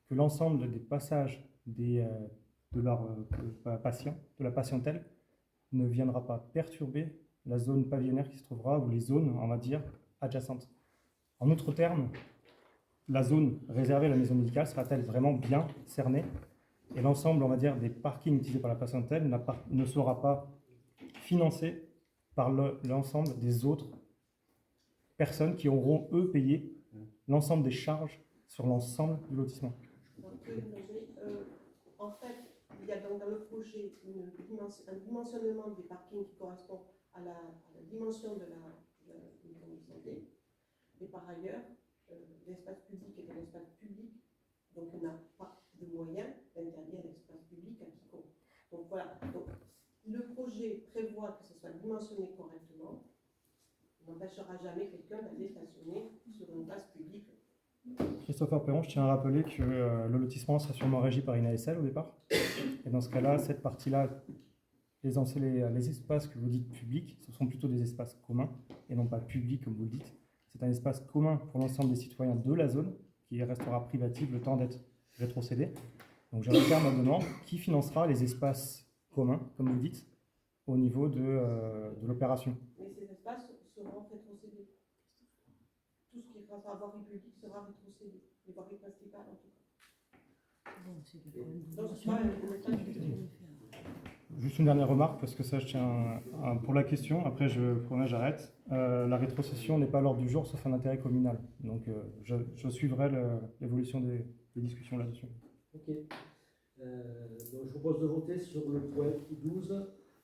que l'ensemble des passages de leurs patients, de la patientèle, ne viendra pas perturber la zone pavillonnaire qui se trouvera, ou les zones, on va dire, adjacentes? En d'autres termes, la zone réservée à la maison médicale sera-t-elle vraiment bien cernée? Et l'ensemble, on va dire, des parkings utilisés par la patientèle ne sera pas financé par l'ensemble des autres personnes qui auront, eux, payé l'ensemble des charges sur l'ensemble du lotissement. En fait, il y a donc dans le projet un dimensionnement des parkings qui correspond à la dimension de la maison de santé. Et par ailleurs, l'espace public est un espace public, donc on n'a pas de moyens d'interdire l'espace public à quiconque. Donc voilà, donc, le projet prévoit que ce soit dimensionné correctement. On n'empêchera jamais quelqu'un d'aller stationner Christopher Perron, je tiens à rappeler que le lotissement sera sûrement régi par une ASL au départ. Et dans ce cas-là, cette partie-là, les espaces que vous dites publics, ce sont plutôt des espaces communs et non pas publics comme vous le dites. C'est un espace commun pour l'ensemble des citoyens de la zone qui restera privatif le temps d'être rétrocédé. Donc je réitère ma demande, qui financera les espaces communs, comme vous dites, au niveau de l'opération? Mais ces espaces seront rétrocédés. Tout ce qui est grâce à la voirie publique sera rétrocédé. Les voiries principales, en tout cas. Donc, c'est pas un message que Juste une dernière remarque, parce que ça, je tiens pour la question, après j'arrête. La rétrocession n'est pas à l'ordre du jour, sauf un intérêt communal. Donc je suivrai l'évolution des discussions là-dessus. Ok. Donc je propose de voter sur le point 12,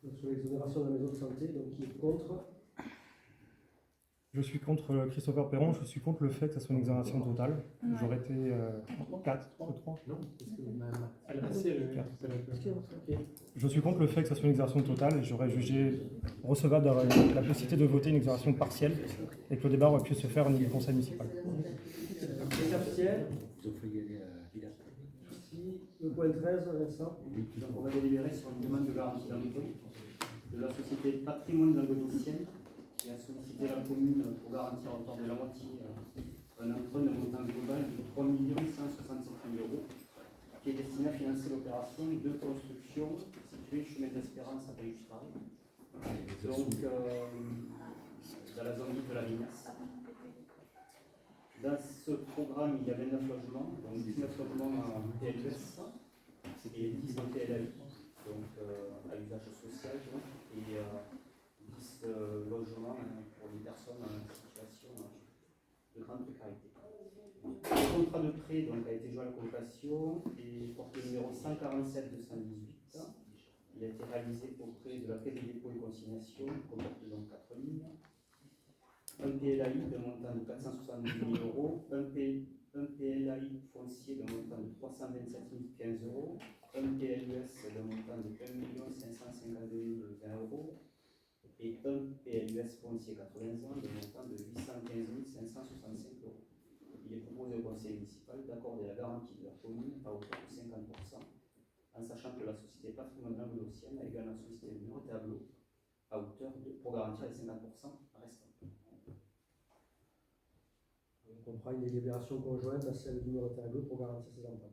donc sur l'exonération de la maison de santé, donc qui est contre. Je suis contre Christopher Perron, je suis contre le fait que ça soit une exonération totale. Ouais. J'aurais été 4, 3. Non, parce que Elle a passé le... Je suis contre le fait que ça soit une exonération totale et j'aurais jugé recevable d'avoir la possibilité de voter une exonération partielle et que le débat aurait pu se faire au niveau du conseil municipal. Qui s'abstient? Si le point 13, Vincent. Donc on va délibérer sur une demande de garantie d'emprunt de la société Patrimoine languedocienne qui a sollicité la commune pour garantir en temps de la moitié un emprunt d'un montant global de 3 167 000 €, qui est destiné à financer l'opération de construction située chemin d'Espérance à Bayustral, donc dans la zone de la Vignasse. Dans ce programme, il y a 29 logements, donc 19 logements en PLS et 10 en PLAI, donc à usage social, et 10 logements pour les personnes en situation de grande précarité. Le contrat de prêt donc, a été joué à la colocation et porte le numéro 147-218. Il a été réalisé auprès de la Caisse des dépôts et consignations, comporte donc 4 lignes. Un PLAI de montant de 470 000 €, un PLAI foncier de montant de 327 015 €, un PLUS de montant de 1 552 020 € et un PLUS foncier 80 ans de montant de 815 565 €. Il est proposé au conseil municipal d'accorder la garantie de la commune à hauteur de 50%, en sachant que la société Patrimoine languedocienne a également sollicité le numéro de tableau à hauteur pour garantir les 50% restants. Donc on fera une délibération conjointe à celle du numéro de tableau pour garantir ses emprunts.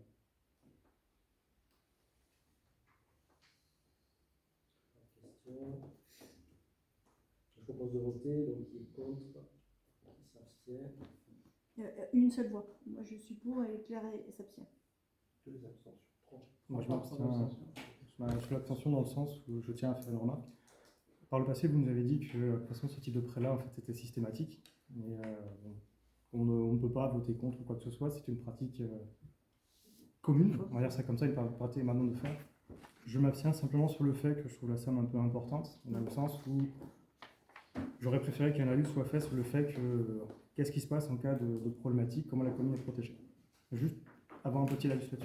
Question. Je propose de voter, donc qui est contre, qui s'abstient. Une seule voix. Moi je suis pour et Claire s'abstient. Que les abstentions. 3. Moi, je suis l'abstention dans le sens où je tiens à faire une remarque. Par le passé, vous nous avez dit que de toute façon, ce type de prêt-là, en fait, était systématique. Mais on ne peut pas voter contre ou quoi que ce soit. C'est une pratique commune, on va dire ça comme ça, une pratique maintenant de faire. Je m'abstiens simplement sur le fait que je trouve la somme un peu importante, dans le sens où j'aurais préféré qu'un avis soit fait sur le fait que qu'est-ce qui se passe en cas de problématique, comment la commune est protégée. Juste avoir un petit avis là-dessus.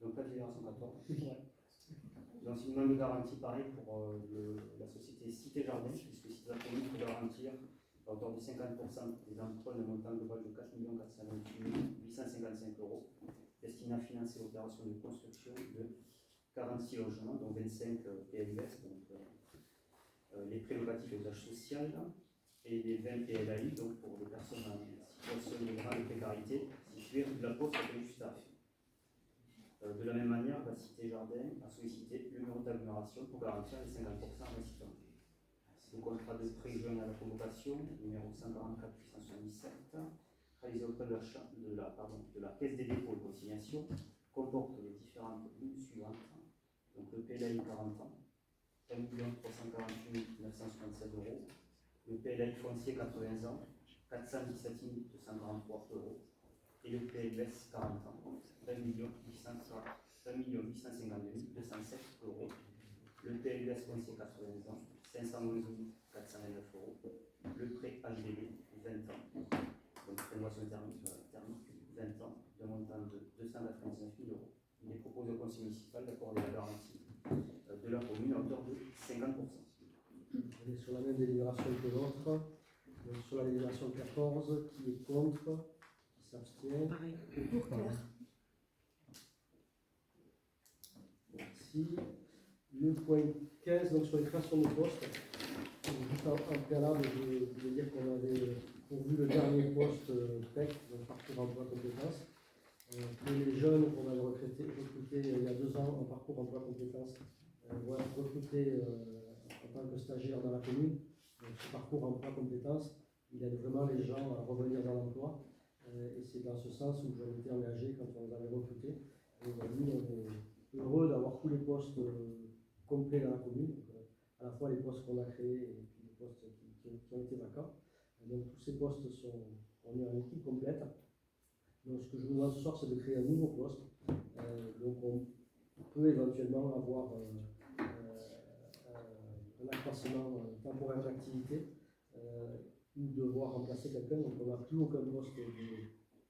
Donc pas de libération 14. Donc c'est une demande de garantie pareil pour la société Cité Jardin, puisque si la commune peut garantir à hauteur de 50% des emprunts de montant global de 4 428 855 €, destiné à financer l'opération de construction de 46 logements, dont 25 PLUS, donc les prêts locatifs et usage social, et les 20 PLAI, donc pour les personnes en situation de grande précarité, situées rue de la Poste à Bayustral. De la même manière, la Cité Jardin a sollicité le numéro d'agglomération pour garantir les 50% restants. Le contrat de prêt joint à la convocation, numéro 144 877, réalisé auprès de la Caisse des dépôts et consignations, comporte les différentes lignes suivantes. Donc le PLAI 40 ans, 1 348 967 €. Le PLAI foncier 80 ans, 417 243 €. Et le PLS 40 ans, 1 852 207 €. Le PLS foncier 80 ans, 511 429 €. Le prêt HDB 20 ans, donc rénovation thermique 20 ans, de montant de 299 000 €. Il est proposé au conseil municipal d'accorder la garantie de la commune à hauteur de 50%. On est sur la même délibération que l'autre. sur la délibération 14, qui est contre, qui s'abstient. Pareil. Pour Claire. Merci. Le point 15, donc sur les créations de postes. Juste en préalable, je veux dire qu'on avait pourvu le dernier poste PEC, donc parcours emploi compétences. Que les jeunes qu'on avait recrutés il y a 2 ans en parcours emploi compétences vont être recrutés en tant que stagiaires dans la commune. Donc, ce parcours emploi compétences, il aide vraiment les gens à revenir dans l'emploi. Et c'est dans ce sens où j'avais été engagé quand on les avait recrutés. Et aujourd'hui, on est heureux d'avoir tous les postes complets dans la commune. Donc, à la fois les postes qu'on a créés et puis les postes qui ont été vacants. Donc tous ces postes on est en équipe complète. Donc ce que je vous demande ce soir, c'est de créer un nouveau poste. Donc on peut éventuellement avoir un accroissement temporaire d'activité ou devoir remplacer quelqu'un. Donc on n'a plus aucun poste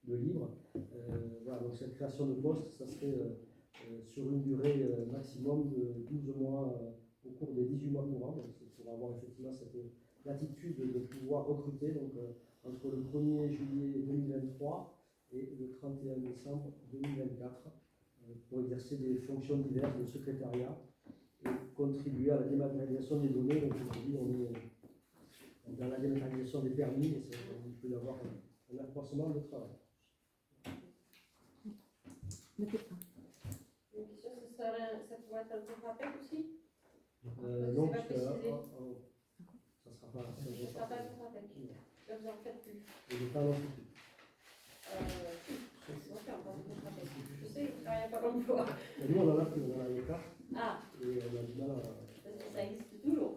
de libre. Voilà, donc cette création de poste, ça serait sur une durée maximum de 12 mois au cours des 18 mois courants. Donc c'est pour avoir effectivement cette latitude de pouvoir recruter donc, entre le 1er juillet 2023 et le 31 décembre 2024 pour exercer des fonctions diverses de secrétariat et contribuer à la dématérialisation des données. Donc aujourd'hui, on est dans la dématérialisation des permis et il peut y avoir un accroissement de travail. Une question, ça pourrait être un groupe rappel aussi? Non, pas parce que précisé. ça ne sera pas Ça ne sera pas un groupe rappel. Là, vous n'en faites plus. Et le pas non plus. Je sais, il n'y a pas d'emploi. Nous, on en a plus, on en a les 4. Ah, Et on a du mal à. parce que ça existe toujours.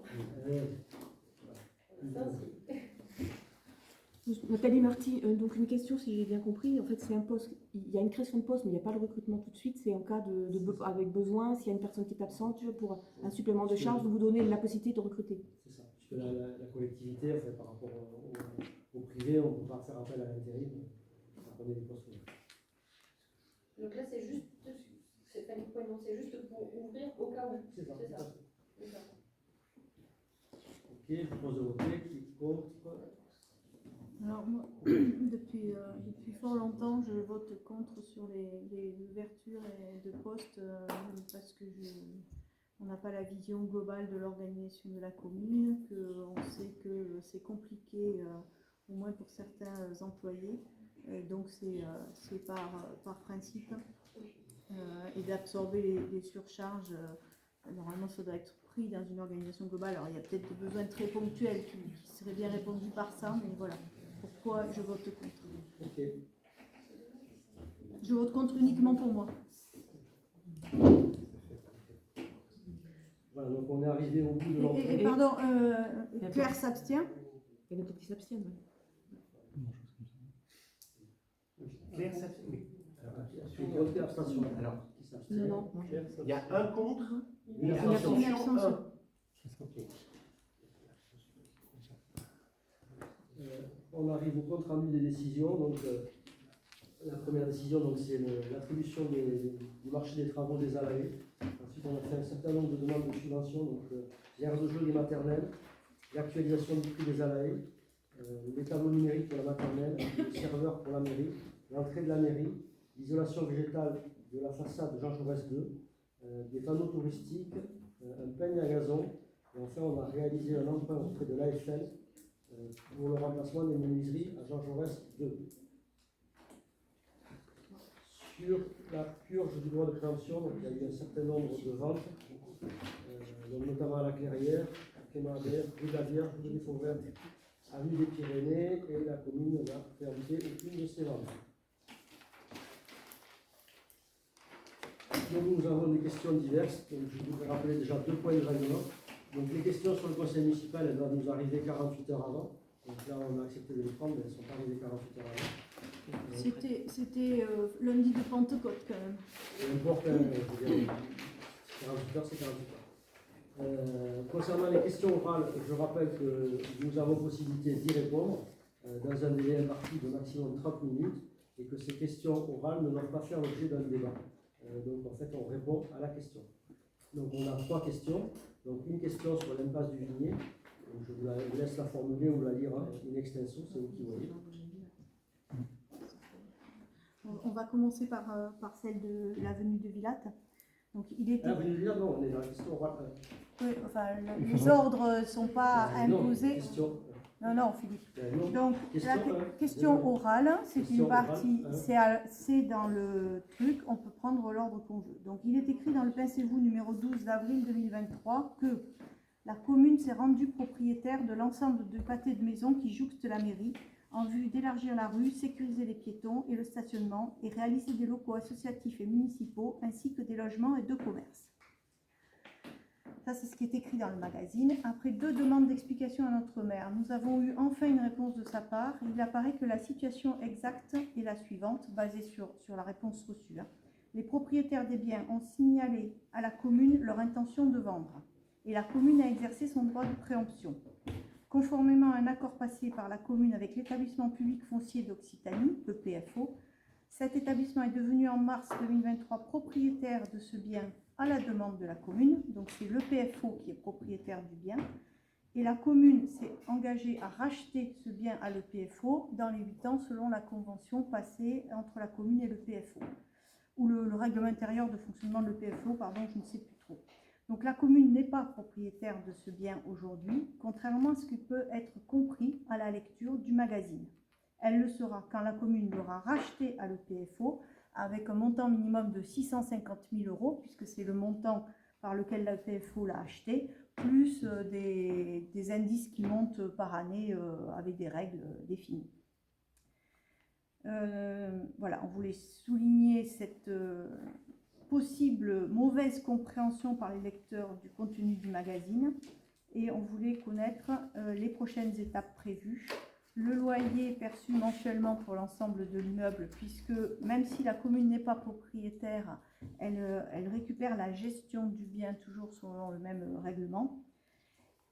Ça aussi. Nathalie Marty, donc une question si j'ai bien compris, en fait c'est un poste, il y a une création de poste mais il n'y a pas le recrutement tout de suite, c'est en cas avec besoin, s'il y a une personne qui est absente pour un supplément de charge, de vous donner la possibilité de recruter. C'est ça, puisque la collectivité, en fait, par rapport au privé, on ne peut pas faire appel à l'intérim, on a des postes. Donc là, c'est juste, c'est Fanny Poignon, c'est juste pour ouvrir au cas où. C'est ça. D'accord. Ok, je propose de voter, qui est contre. Alors moi, depuis fort longtemps, je vote contre sur les ouvertures de postes parce que on n'a pas la vision globale de l'organisation de la commune, qu'on sait que c'est compliqué, au moins pour certains employés. Donc c'est par principe. Et d'absorber les surcharges. Normalement, ça doit être pris dans une organisation globale. Alors, il y a peut-être des besoins très ponctuels qui seraient bien répondus par ça, mais voilà. Pourquoi je vote contre. Ok. Je vote contre uniquement pour moi. Voilà, donc on est arrivé au bout de l'entrée. Et pardon, Claire s'abstient. Il y en a d'autres qui s'abstiennent. Claire s'abstient. Contre et abstention. Alors, qui s'abstient? Non. Il y a un contre, une abstention. On arrive au compte rendu des décisions. Donc, la première décision, donc, c'est l'attribution du marché des travaux des ALAE. Ensuite, on a fait un certain nombre de demandes de subventions, donc l'aire de jeu des maternelles, l'actualisation du prix des ALAE, les tableaux numériques pour la maternelle, le serveur pour la mairie, l'entrée de la mairie, l'isolation végétale de la façade Jean Jaurès 2, des panneaux touristiques, un peigne à gazon, et enfin on a réalisé un emprunt auprès de l'AFL pour le remplacement des menuiseries à Jean Jaurès 2. Sur la purge du droit de préemption, donc il y a eu un certain nombre de ventes, donc notamment à la Clairière, à Quémander, rue de la Vierge, rue des Fauvertes, avenue des Pyrénées, et la commune n'a préempté aucune de ces ventes. Donc nous avons des questions diverses, donc je voudrais rappeler déjà 2 points de règlement. Donc les questions sur le conseil municipal, elles doivent nous arriver 48 heures avant. Donc là on a accepté de les prendre, mais elles ne sont pas arrivées 48 heures avant. C'était lundi de Pentecôte quand même. Peu importe, je veux dire, 48 heures, c'est 48 heures. Concernant les questions orales, je rappelle que nous avons possibilité d'y répondre dans un délai imparti de maximum 30 minutes et que ces questions orales ne doivent pas faire l'objet d'un débat. Donc en fait, on répond à la question. Donc on a 3 questions. Donc une question sur l'impasse du Vignier, Donc, je vous laisse la formuler ou la lire in extenso, c'est vous qui voyez. On va commencer par celle de l'avenue de Villatte. Donc, il était... L'avenue de Villatte, non, on est dans la question orale. Oui, enfin, les ordres ne sont pas imposés. Question. Non, Philippe. Non. Donc, la question orale, c'est Question une partie, orale, c'est dans le truc, on peut prendre l'ordre qu'on veut. Donc, il est écrit dans le Pincez-vous numéro 12 d'avril 2023 que la commune s'est rendue propriétaire de l'ensemble de pâtés de maisons qui jouxtent la mairie en vue d'élargir la rue, sécuriser les piétons et le stationnement et réaliser des locaux associatifs et municipaux ainsi que des logements et de commerce. Ça, c'est ce qui est écrit dans le magazine. Après 2 demandes d'explication à notre maire, nous avons eu enfin une réponse de sa part. Il apparaît que la situation exacte est la suivante, basée sur la réponse reçue. Les propriétaires des biens ont signalé à la commune leur intention de vendre et la commune a exercé son droit de préemption. Conformément à un accord passé par la commune avec l'établissement public foncier d'Occitanie, le PFO, cet établissement est devenu en mars 2023 propriétaire de ce bien à la demande de la commune. Donc c'est le PFO qui est propriétaire du bien. Et la commune s'est engagée à racheter ce bien à l'EPFO dans les 8 ans selon la convention passée entre la commune et le PFO. Ou le règlement intérieur de fonctionnement de l'EPFO, pardon, je ne sais plus trop. Donc la commune n'est pas propriétaire de ce bien aujourd'hui, contrairement à ce qui peut être compris à la lecture du magazine. Elle le sera quand la commune l'aura racheté à l'EPFO avec un montant minimum de 650 000 €, puisque c'est le montant par lequel l'EPFO l'a acheté, plus des indices qui montent par année avec des règles définies. Voilà, on voulait souligner cette possible mauvaise compréhension par les lecteurs du contenu du magazine et on voulait connaître les prochaines étapes prévues. Le loyer perçu mensuellement pour l'ensemble de l'immeuble, puisque même si la commune n'est pas propriétaire, elle récupère la gestion du bien toujours selon le même règlement.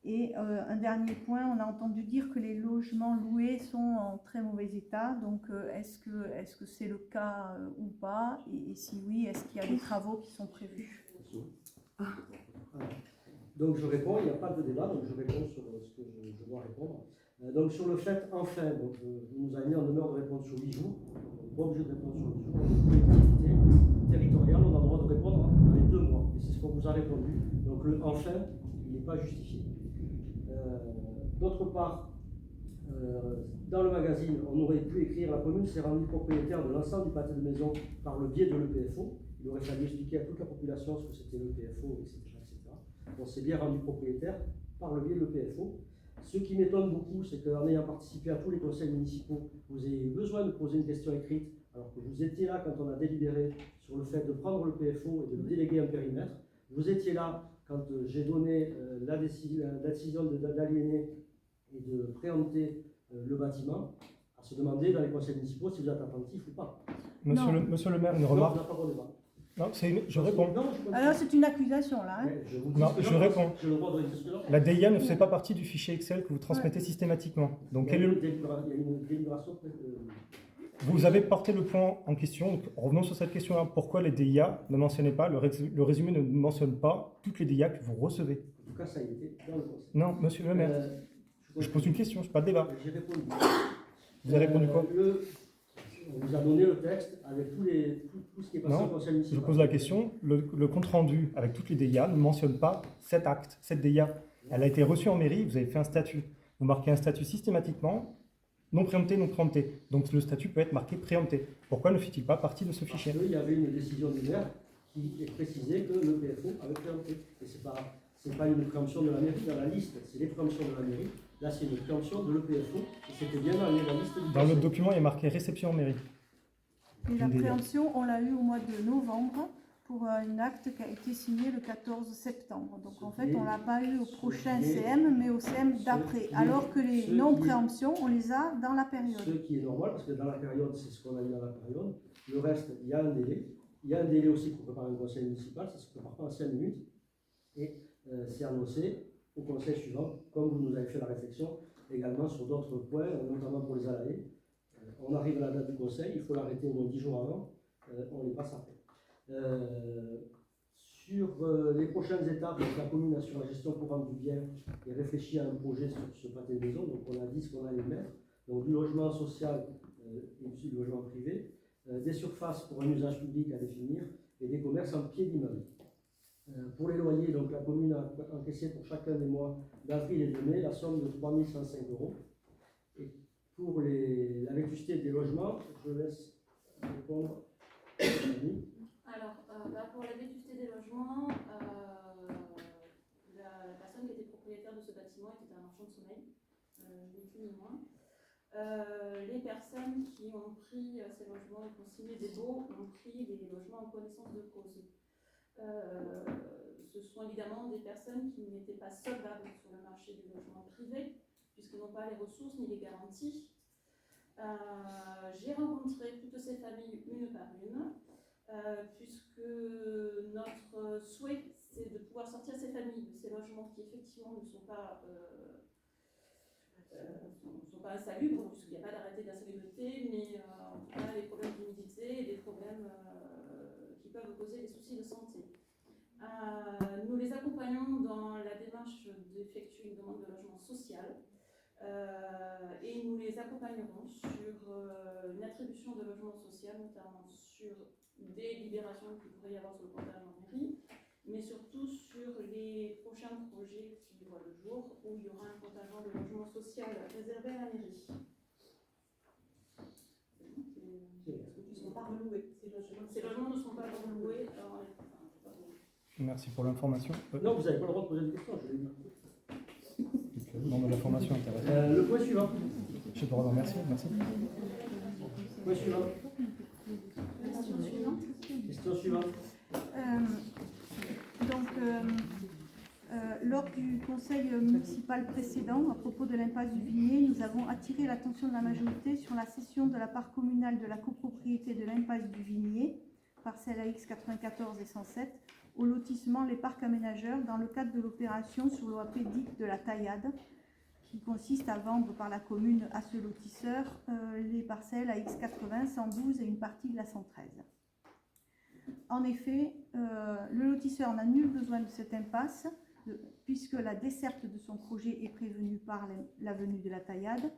Et un dernier point, on a entendu dire que les logements loués sont en très mauvais état. Donc est-ce que c'est le cas ou pas? Et si oui, est-ce qu'il y a des travaux qui sont prévus? Donc je réponds, il n'y a pas de débat, donc je réponds sur ce que je dois répondre. Donc sur le fait, enfin, donc, vous nous avez mis en demeure de répondre sur 8 jours. On n'est pas obligé de répondre sur 8 jours. Une collectivité territoriale, on a le droit de répondre dans les 2 mois. Et c'est ce qu'on vous a répondu. Donc le enfin, il n'est pas justifié. D'autre part, dans le magazine, on aurait pu écrire la commune s'est rendue propriétaire de l'ensemble du pâté de maison par le biais de l'EPFO. Il aurait fallu expliquer à toute la population ce que c'était l'EPFO, etc., etc. On s'est bien rendu propriétaire par le biais de l'EPFO. Ce qui m'étonne beaucoup, c'est qu'en ayant participé à tous les conseils municipaux, vous ayez eu besoin de poser une question écrite, alors que vous étiez là quand on a délibéré sur le fait de prendre le PFO et de le déléguer un périmètre. Vous étiez là quand j'ai donné la décision d'aliéner et de préempter le bâtiment, à se demander dans les conseils municipaux si vous êtes attentif ou pas. Monsieur le maire, une remarque. Non, je réponds. Alors c'est une accusation là. Hein. Je réponds. La DIA ne fait pas partie du fichier Excel que vous transmettez systématiquement. Donc, il y a une délibération. Vous avez porté le point en question. Donc, revenons sur cette question-là. Pourquoi les DIA ne mentionnaient pas, le résumé ne mentionne pas toutes les DIA que vous recevez? En tout cas, ça a été dans le conseil. Non, monsieur le maire. Je pose une question, je ne fais pas de débat. J'ai répondu. Vous avez répondu quoi? On vous a donné le texte avec tout ce qui est passé au conseil municipal. Je pose la question. Le compte-rendu avec toutes les DIA ne mentionne pas cet acte, cette DIA. Elle a été reçue en mairie, vous avez fait un statut. Vous marquez un statut systématiquement, non préempté, non préempté. Donc le statut peut être marqué préempté. Pourquoi ne fait-il pas partie de ce fichier? Parce qu'il y avait une décision du maire qui précisait que le PFO avait préempté. Et ce n'est pas une préemption de la mairie dans la liste, c'est les préemptions de la mairie. Là, c'est une préemption de l'EPFO, et c'était bien dans la liste du Dans le document, il est marqué réception en mairie. Et la préemption, on l'a eu au mois de novembre pour un acte qui a été signé le 14 septembre. Donc en fait, on ne l'a pas eu au prochain CM, mais au CM d'après. Alors que les non-préemptions, on les a dans la période. Ce qui est normal, parce que dans la période, c'est ce qu'on a mis dans la période. Le reste, il y a un délai. Il y a un délai aussi pour préparer un conseil municipal, ça se prépare pas en 5 minutes. Et c'est annoncé au conseil suivant, comme vous nous avez fait la réflexion également sur d'autres points, notamment pour les ALAE. On arrive à la date du conseil, il faut l'arrêter au moins 10 jours avant, on n'est pas certain. Sur les prochaines étapes, donc la commune assure la gestion courante du bien et réfléchit à un projet sur ce pâté de maison. Donc on a dit ce qu'on allait mettre. Donc du logement social et aussi du logement privé, des surfaces pour un usage public à définir et des commerces en pied d'immeuble. Pour les loyers, donc la commune a encaissé pour chacun des mois d'avril et de mai la somme de 3 105 €. Et pour la vétusté des logements, je laisse répondre à Fanny. Alors, pour la vétusté des logements, la personne qui était propriétaire de ce bâtiment était un marchand de sommeil, ni plus ni moins. Les personnes qui ont pris ces logements et qui ont signé des baux ont pris des logements en connaissance de cause. Ce sont évidemment des personnes qui n'étaient pas solvables sur le marché du logement privé, puisqu'ils n'ont pas les ressources ni les garanties. J'ai rencontré toutes ces familles une par une, puisque notre souhait, c'est de pouvoir sortir ces familles de ces logements qui effectivement ne sont pas insalubres, puisqu'il n'y a pas d'arrêté d'insalubrité, mais on a les problèmes d'humidité et des problèmes qui peuvent causer des soucis de santé. Nous les accompagnons dans la démarche d'effectuer une demande de logement social et nous les accompagnerons sur une attribution de logement social, notamment sur des libérations qu'il pourrait y avoir sur le portail en mairie, mais surtout sur les prochains projets qui voient le jour où il y aura un contingent de logement social réservé à la mairie. Ils ne sont pas reloués. Ces logements ne sont pas reloués. Merci pour l'information. Non, vous n'avez pas le droit de poser des questions, je l'ai dit. Non, mais l'information intéressante. Le point suivant. Je te remercie. Merci. Point suivant. Question suivante. Question suivante. Lors du conseil municipal précédent, à propos de l'impasse du Vignier, nous avons attiré l'attention de la majorité sur la cession de la part communale de la copropriété de l'impasse du Vignier, parcelle AX 94 et 107, au lotissement Les Parcs Aménageurs dans le cadre de l'opération sur l'OAP dite de la Taillade, qui consiste à vendre par la commune à ce lotisseur les parcelles AX 80, 112 et une partie de la 113. En effet, le lotisseur n'a nul besoin de cette impasse, puisque la desserte de son projet est prévenue par l'avenue de la Taillade,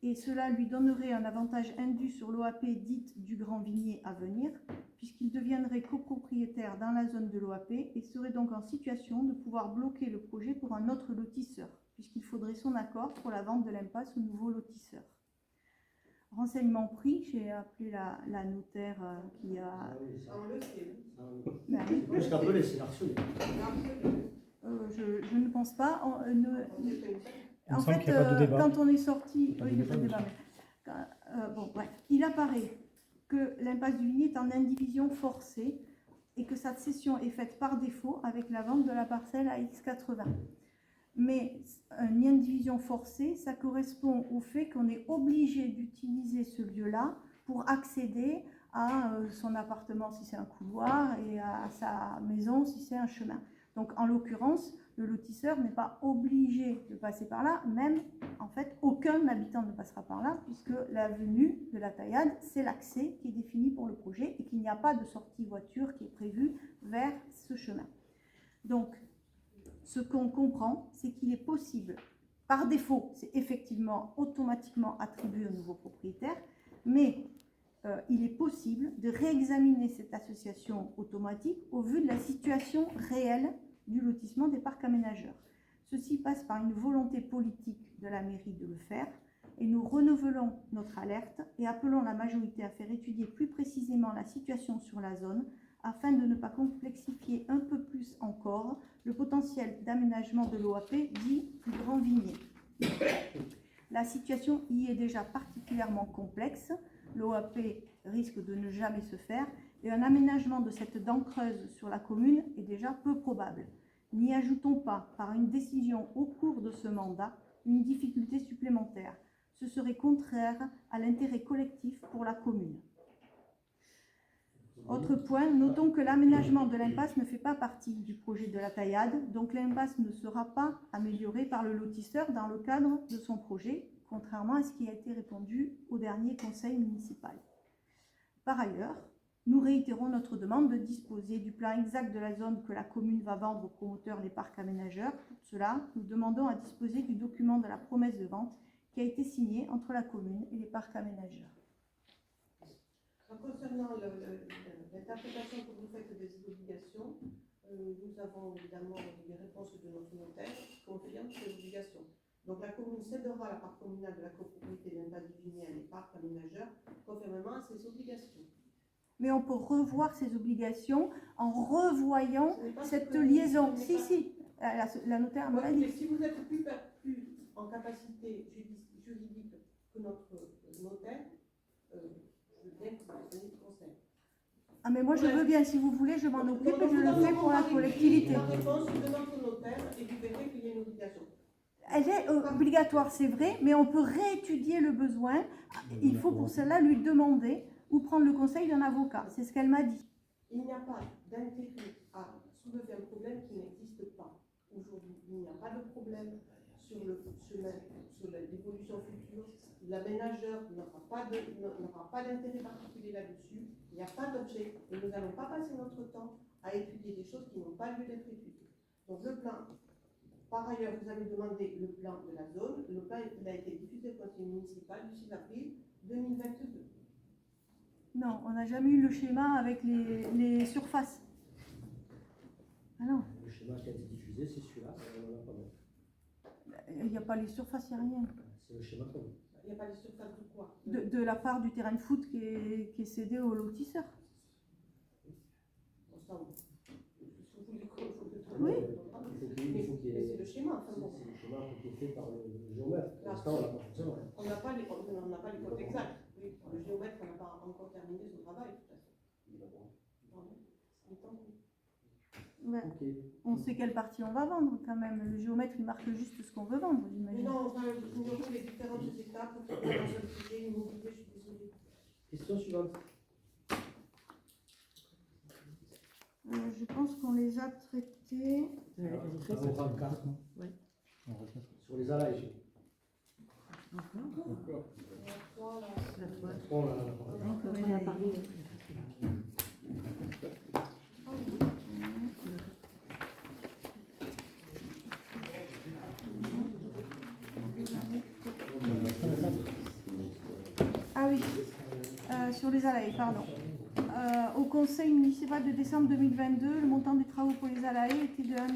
et cela lui donnerait un avantage indu sur l'OAP dite du Grand Vignier à venir, puisqu'il deviendrait copropriétaire dans la zone de l'OAP et serait donc en situation de pouvoir bloquer le projet pour un autre lotisseur, puisqu'il faudrait son accord pour la vente de l'impasse au nouveau lotisseur. Renseignement pris, j'ai appelé la notaire qui a... On le sait. Ben oui. Plus qu'appelé, c'est harcelé. Je ne pense pas. Il me En semble fait, qu'il n'y a pas de débat. quand on est sorti, Pas de il n'y a pas de débat, débat. Bon, bref, il apparaît que l'impasse du Vignier est en indivision forcée et que sa cession est faite par défaut avec la vente de la parcelle à X80. Mais une indivision forcée, ça correspond au fait qu'on est obligé d'utiliser ce lieu-là pour accéder à son appartement si c'est un couloir et à sa maison si c'est un chemin. Donc en l'occurrence, le lotisseur n'est pas obligé de passer par là, même en fait aucun habitant ne passera par là puisque l'avenue de la Taillade, c'est l'accès qui est défini pour le projet et qu'il n'y a pas de sortie voiture qui est prévue vers ce chemin. Donc ce qu'on comprend, c'est qu'il est possible, par défaut, c'est effectivement automatiquement attribué au nouveau propriétaire, mais il est possible de réexaminer cette association automatique au vu de la situation réelle du lotissement des parcs aménageurs. Ceci passe par une volonté politique de la mairie de le faire et nous renouvelons notre alerte et appelons la majorité à faire étudier plus précisément la situation sur la zone afin de ne pas complexifier un peu plus encore le potentiel d'aménagement de l'OAP dit du Grand Vignier. La situation y est déjà particulièrement complexe. L'OAP risque de ne jamais se faire et un aménagement de cette dent creuse sur la commune est déjà peu probable. N'y ajoutons pas, par une décision au cours de ce mandat, une difficulté supplémentaire. Ce serait contraire à l'intérêt collectif pour la commune. Autre point, notons que l'aménagement de l'impasse ne fait pas partie du projet de la Taillade, donc l'impasse ne sera pas améliorée par le lotisseur dans le cadre de son projet, contrairement à ce qui a été répondu au dernier conseil municipal. Par ailleurs, nous réitérons notre demande de disposer du plan exact de la zone que la commune va vendre aux promoteurs des parcs aménageurs. Pour cela, nous demandons à disposer du document de la promesse de vente qui a été signé entre la commune et les parcs aménageurs. Concernant l'interprétation que vous faites des obligations, nous avons évidemment des réponses de notre notaire qui confirment ces obligations. Donc la commune cédera la part communale de la copropriété d'un diviné à des parcs aménageurs, conformément à ses obligations. Mais on peut revoir ces obligations en revoyant cette liaison. Si, la notaire me l'a dit. Si vous êtes plus en capacité juridique que notre notaire, je veux bien que vous me donniez le conseil. Ah mais moi je veux bien, si vous voulez, je m'en occupe et je le fais pour la collectivité. La réponse de notre notaire et vous verrez qu'il y a une obligation. Elle est obligatoire, c'est vrai, mais on peut réétudier le besoin. Il faut pour cela lui demander ou prendre le conseil d'un avocat. C'est ce qu'elle m'a dit. Il n'y a pas d'intérêt à soulever un problème qui n'existe pas. Aujourd'hui, il n'y a pas de problème sur l'évolution future. L'aménageur n'aura pas d'intérêt particulier là-dessus. Il n'y a pas d'objet. Et nous n'allons pas passer notre temps à étudier des choses qui n'ont pas lieu d'être étudiées. Donc le plan, par ailleurs, vous avez demandé le plan de la zone. Le plan il a été diffusé au conseil municipal du 6 avril 2022. Non, on n'a jamais eu le schéma avec les surfaces. Ah non. Le schéma qui a été diffusé, c'est celui-là, on n'en a pas d'autre. Il n'y a pas les surfaces, il n'y a rien. C'est le schéma qu'on a. Il n'y a pas les surfaces de quoi? De la part du terrain de foot qui est cédé aux lotisseurs. Oui. Il faut qu'il y ait. C'est le schéma. C'est le schéma qui est fait par le géomètre. Pour l'instant, on n'a pas forcément. On n'a pas les comptes exacts. Oui, le géomètre, on n'a pas encore terminé son travail, tout à fait. Ouais. On sait quelle partie on va vendre quand même. Le géomètre, il marque juste ce qu'on veut vendre, j'imagine. Mais non, on va ignorer les différentes étapes pour faire un seul sujet immobilier, je suis désolée. Question suivante. Je pense qu'on les a traités. On va en 4. Ouais. Sur les allèges. Encore. On en a parlé. Ah oui, sur les allées, pardon. Au conseil municipal de décembre 2022, le montant des travaux pour les allées était de 1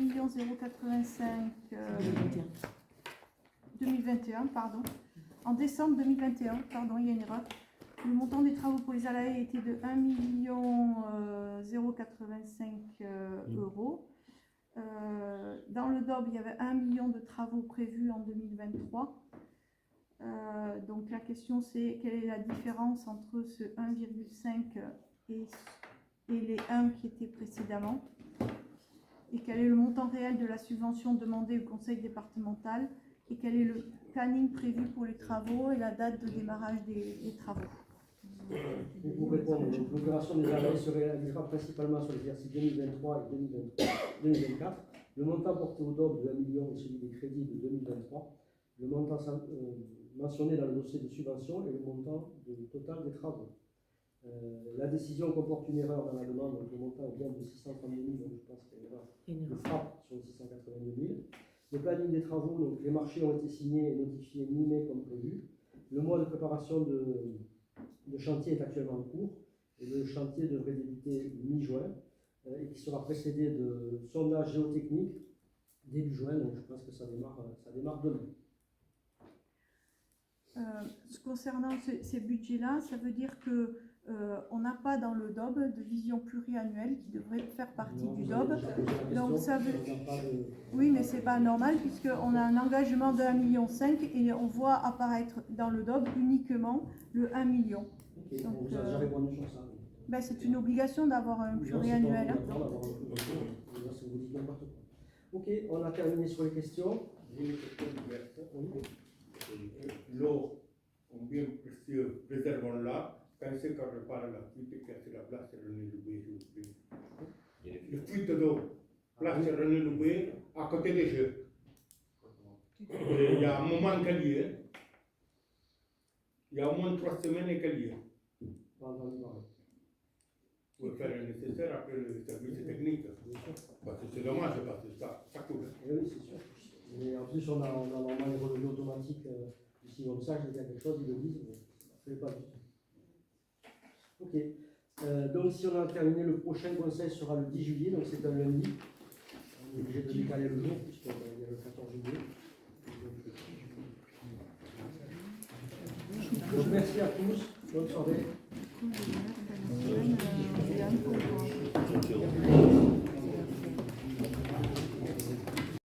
085 2021, pardon. En décembre 2021, pardon, il y a une erreur. Le montant des travaux pour les allées était de 1 085 euros. Dans le DOB, il y avait 1 million de travaux prévus en 2023. Donc la question c'est quelle est la différence entre ce 1,5 et les 1 qui étaient précédemment, et quel est le montant réel de la subvention demandée au conseil départemental, et quel est le planning prévu pour les travaux et la date de démarrage des travaux. Pour vous répondre, l'opération des allées se réalisera principalement sur l'exercice 2023 et 2024. Le montant porté au DOB de 1 million est celui des crédits de 2023. Le montant mentionné dans le dossier de subvention et le montant total des travaux. La décision comporte une erreur dans la demande, donc le montant est bien de 632 000, donc je pense qu'il y a une erreur de frappe sur les 682 000. Le planning des travaux, donc les marchés ont été signés et notifiés mi-mai comme prévu. Le mois de préparation de chantier est actuellement en cours et le chantier devrait débuter mi-juin et qui sera précédé de sondages géotechniques début juin, donc je pense que ça démarre demain. Concernant ces budgets-là, ça veut dire que on n'a pas dans le DOB de vision pluriannuelle qui devrait faire partie du DOB. Donc ça veut... Oui, mais c'est pas normal puisqu'on a un engagement de 1,5 million et on voit apparaître dans le DOB uniquement le 1 million. Okay, donc, vous avez déjà répondu sur ça. Ben, c'est une obligation d'avoir un pluriannuel. Ok, on a terminé sur les questions. L'eau, combien préservons-la? Quand c'est qu'on repart la fuite, casser la place et René Loubet, s'il vous plaît. La fuite d'eau, place René Loubet, à côté des jeux. Il y a un moment qu'elle y est. Il y a au moins 3 semaines qu'elle y est. Vous pouvez faire le nécessaire après le service technique. Parce que c'est dommage, parce que ça coule. Et oui, c'est sûr. Mais en plus, on a normalement les relevés automatiques. Ici, comme ça, je dis quelque chose, ils le disent, mais ça ne fait pas du tout. Ok. Donc, si on a terminé, le prochain conseil sera le 10 juillet, donc c'est un lundi. On est obligé de décaler le jour, puisqu'il y a le 14 juillet. Donc, merci à tous. Bonne soirée. Du coup, je vais mettre dans la semaine, il y a un peu, quoi.